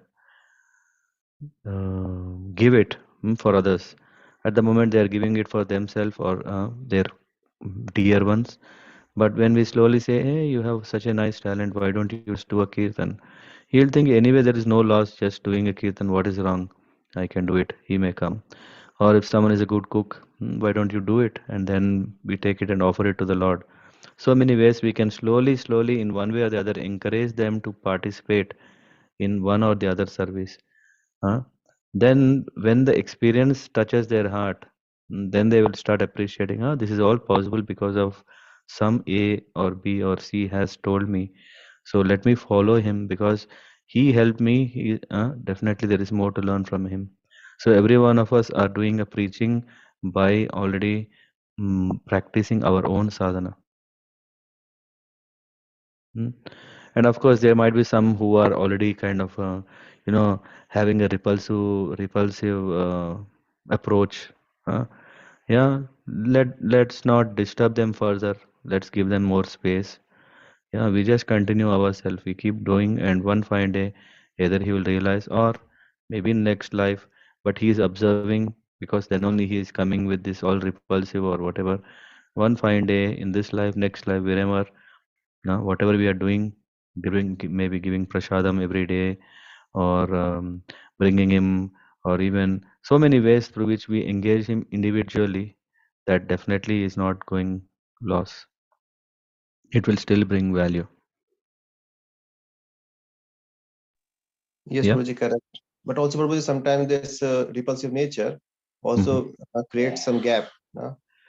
give it for others. At the moment, they are giving it for themselves or their dear ones. But when we slowly say, hey, you have such a nice talent, why don't you just do a kirtan? He'll think, anyway, there is no loss just doing a kirtan. What is wrong? I can do it. He may come. Or if someone is a good cook, why don't you do it? And then we take it and offer it to the Lord. So many ways we can slowly, in one way or the other, encourage them to participate in one or the other service. Huh? Then when the experience touches their heart, then they will start appreciating, this is all possible because of some A or B or C has told me. So let me follow him because he helped me. Definitely there is more to learn from him. So every one of us are doing a preaching by already practicing our own sadhana. And of course, there might be some who are already kind of, having a repulsive approach. Uh, yeah, let's not disturb them further. Let's give them more space. Yeah, we just continue ourselves. We keep doing, and one fine day, either he will realize, or maybe in next life, but he is observing, because then only he is coming with this all repulsive or whatever. One fine day in this life, next life, wherever, whatever we are doing, maybe giving prasadam every day, or bringing him, or even so many ways through which we engage him individually, that definitely is not going loss. It will still bring value. Yes, Yeah. Prabhuji, correct. But also, Prabhuji, sometimes this repulsive nature also creates some gap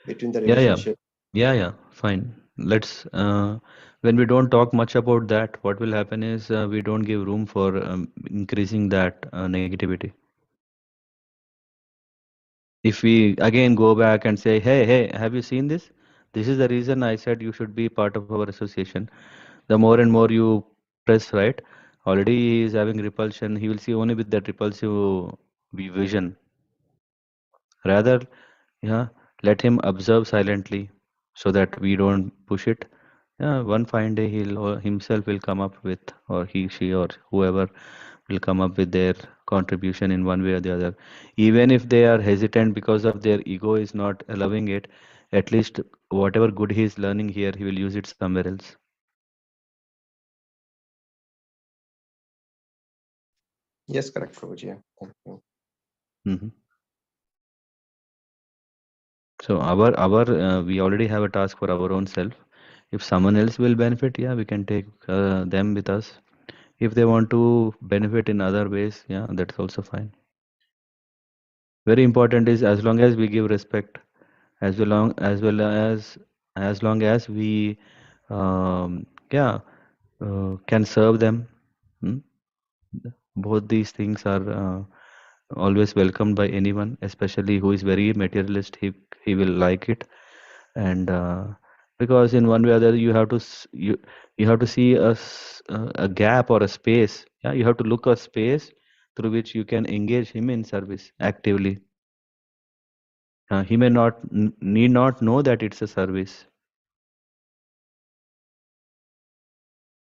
between the relationship. Yeah, fine. Let's when we don't talk much about that, what will happen is we don't give room for increasing that negativity. If we again go back and say, hey, have you seen this? This is the reason I said you should be part of our association. The more and more you press, right? Already he is having repulsion. He will see only with that repulsive vision. Rather, yeah, let him observe silently so that we don't push it. Yeah, one fine day he'll himself will come up with, or he, she, or whoever will come up with their contribution in one way or the other. Even if they are hesitant because of their ego is not allowing it, at least whatever good he is learning here, he will use it somewhere else. Yes, correct, Prabhuji. Thank you. Mm-hmm. So we already have a task for our own self. If someone else will benefit, yeah, we can take them with us. If they want to benefit in other ways, yeah, that's also fine. Very important is, as long as we give respect, as long as we can serve them. Both these things are always welcomed by anyone, especially who is very materialist. He will like it, and Because in one way or the other, you have to you have to see a gap or a space. Yeah, you have to look a space through which you can engage him in service actively. He may not need not know that it's a service.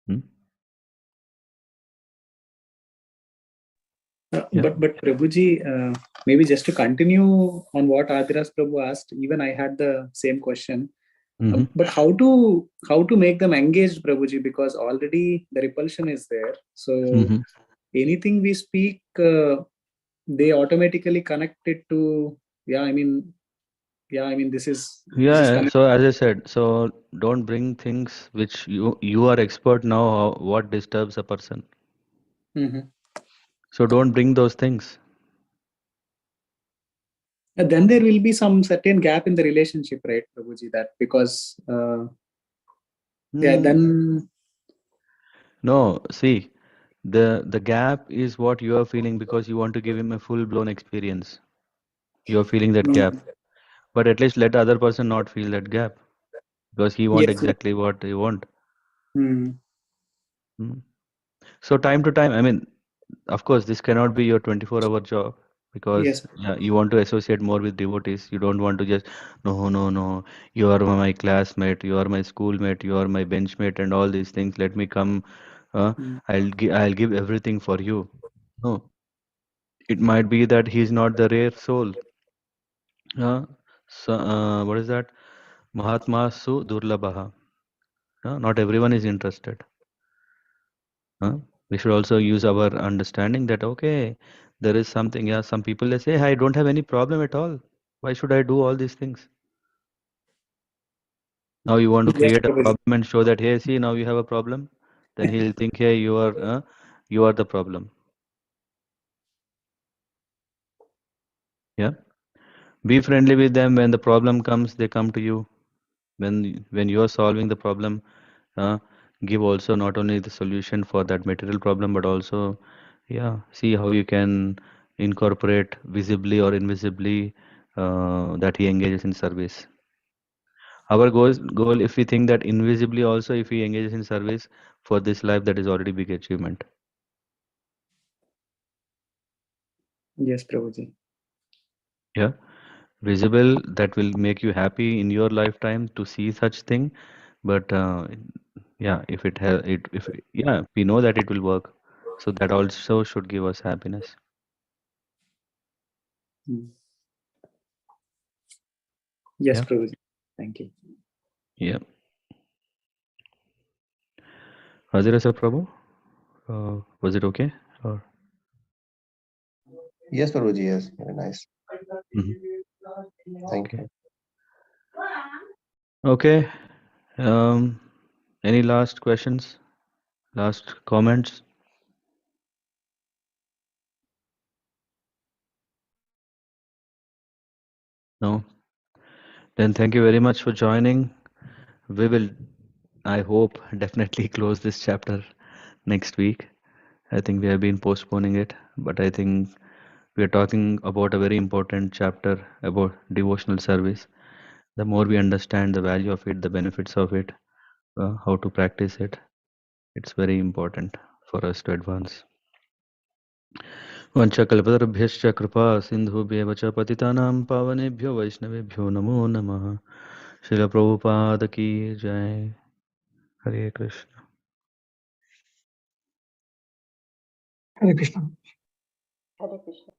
Hmm? Yeah. But Prabhuji, maybe just to continue on what Adiras Prabhu asked, even I had the same question. But how to make them engaged, Prabhuji? Because already the repulsion is there. So anything we speak, they automatically connect it to. I mean, this is Yeah. So as I said, so don't bring things which you are expert now. What disturbs a person. So don't bring those things. Then there will be some certain gap in the relationship, right, Prabhuji? That because then no, see, the gap is what you are feeling because you want to give him a full blown experience. You are feeling that gap, but at least let the other person not feel that gap because he want exactly what you want. So time to time, I mean, of course, this cannot be your 24-hour job because you want to associate more with devotees. You don't want to just, no, you are my classmate, you are my schoolmate, you are my benchmate and all these things. Let me come. I'll give everything for you. No, it might be that he's not the rare soul. What is that? Mahatma Su Durlabaha. Not everyone is interested. We should also use our understanding that, okay, there is something. Yeah, some people they say, I don't have any problem at all. Why should I do all these things? Now you want to create a problem and show that, hey, see, now you have a problem. Then he'll think, hey, you are the problem. Yeah. Be friendly with them. When the problem comes, they come to you. When you are solving the problem, give also not only the solution for that material problem, but also, see how you can incorporate visibly or invisibly that he engages in service. Our goal, if we think that invisibly also, if he engages in service for this life, that is already big achievement. Yes, Prabhuji. Yeah. Visible, that will make you happy in your lifetime to see such thing. But if it has it if we know that it will work, so that also should give us happiness. Yes, Prabhuji. Thank you. Yeah. Hazira Prabhu, was it okay? Or? Yes, Prabhuji, yes, very nice. Thank you. Okay. Any last questions? Last comments? No? Then thank you very much for joining. We will, I hope, definitely close this chapter next week. I think we have been postponing it, but I think we are talking about a very important chapter about devotional service. The more we understand the value of it, the benefits of it, how to practice it, it's very important for us to advance. वंशकल्पतरुभ्यश्च कृपा सिन्धुभ्येव च पतितानां पावनेभ्यो वैष्णवेभ्यो नमो नमः। श्रील प्रभुपाद की जय। हरे Krishna. Hare Krishna. Hare Krishna.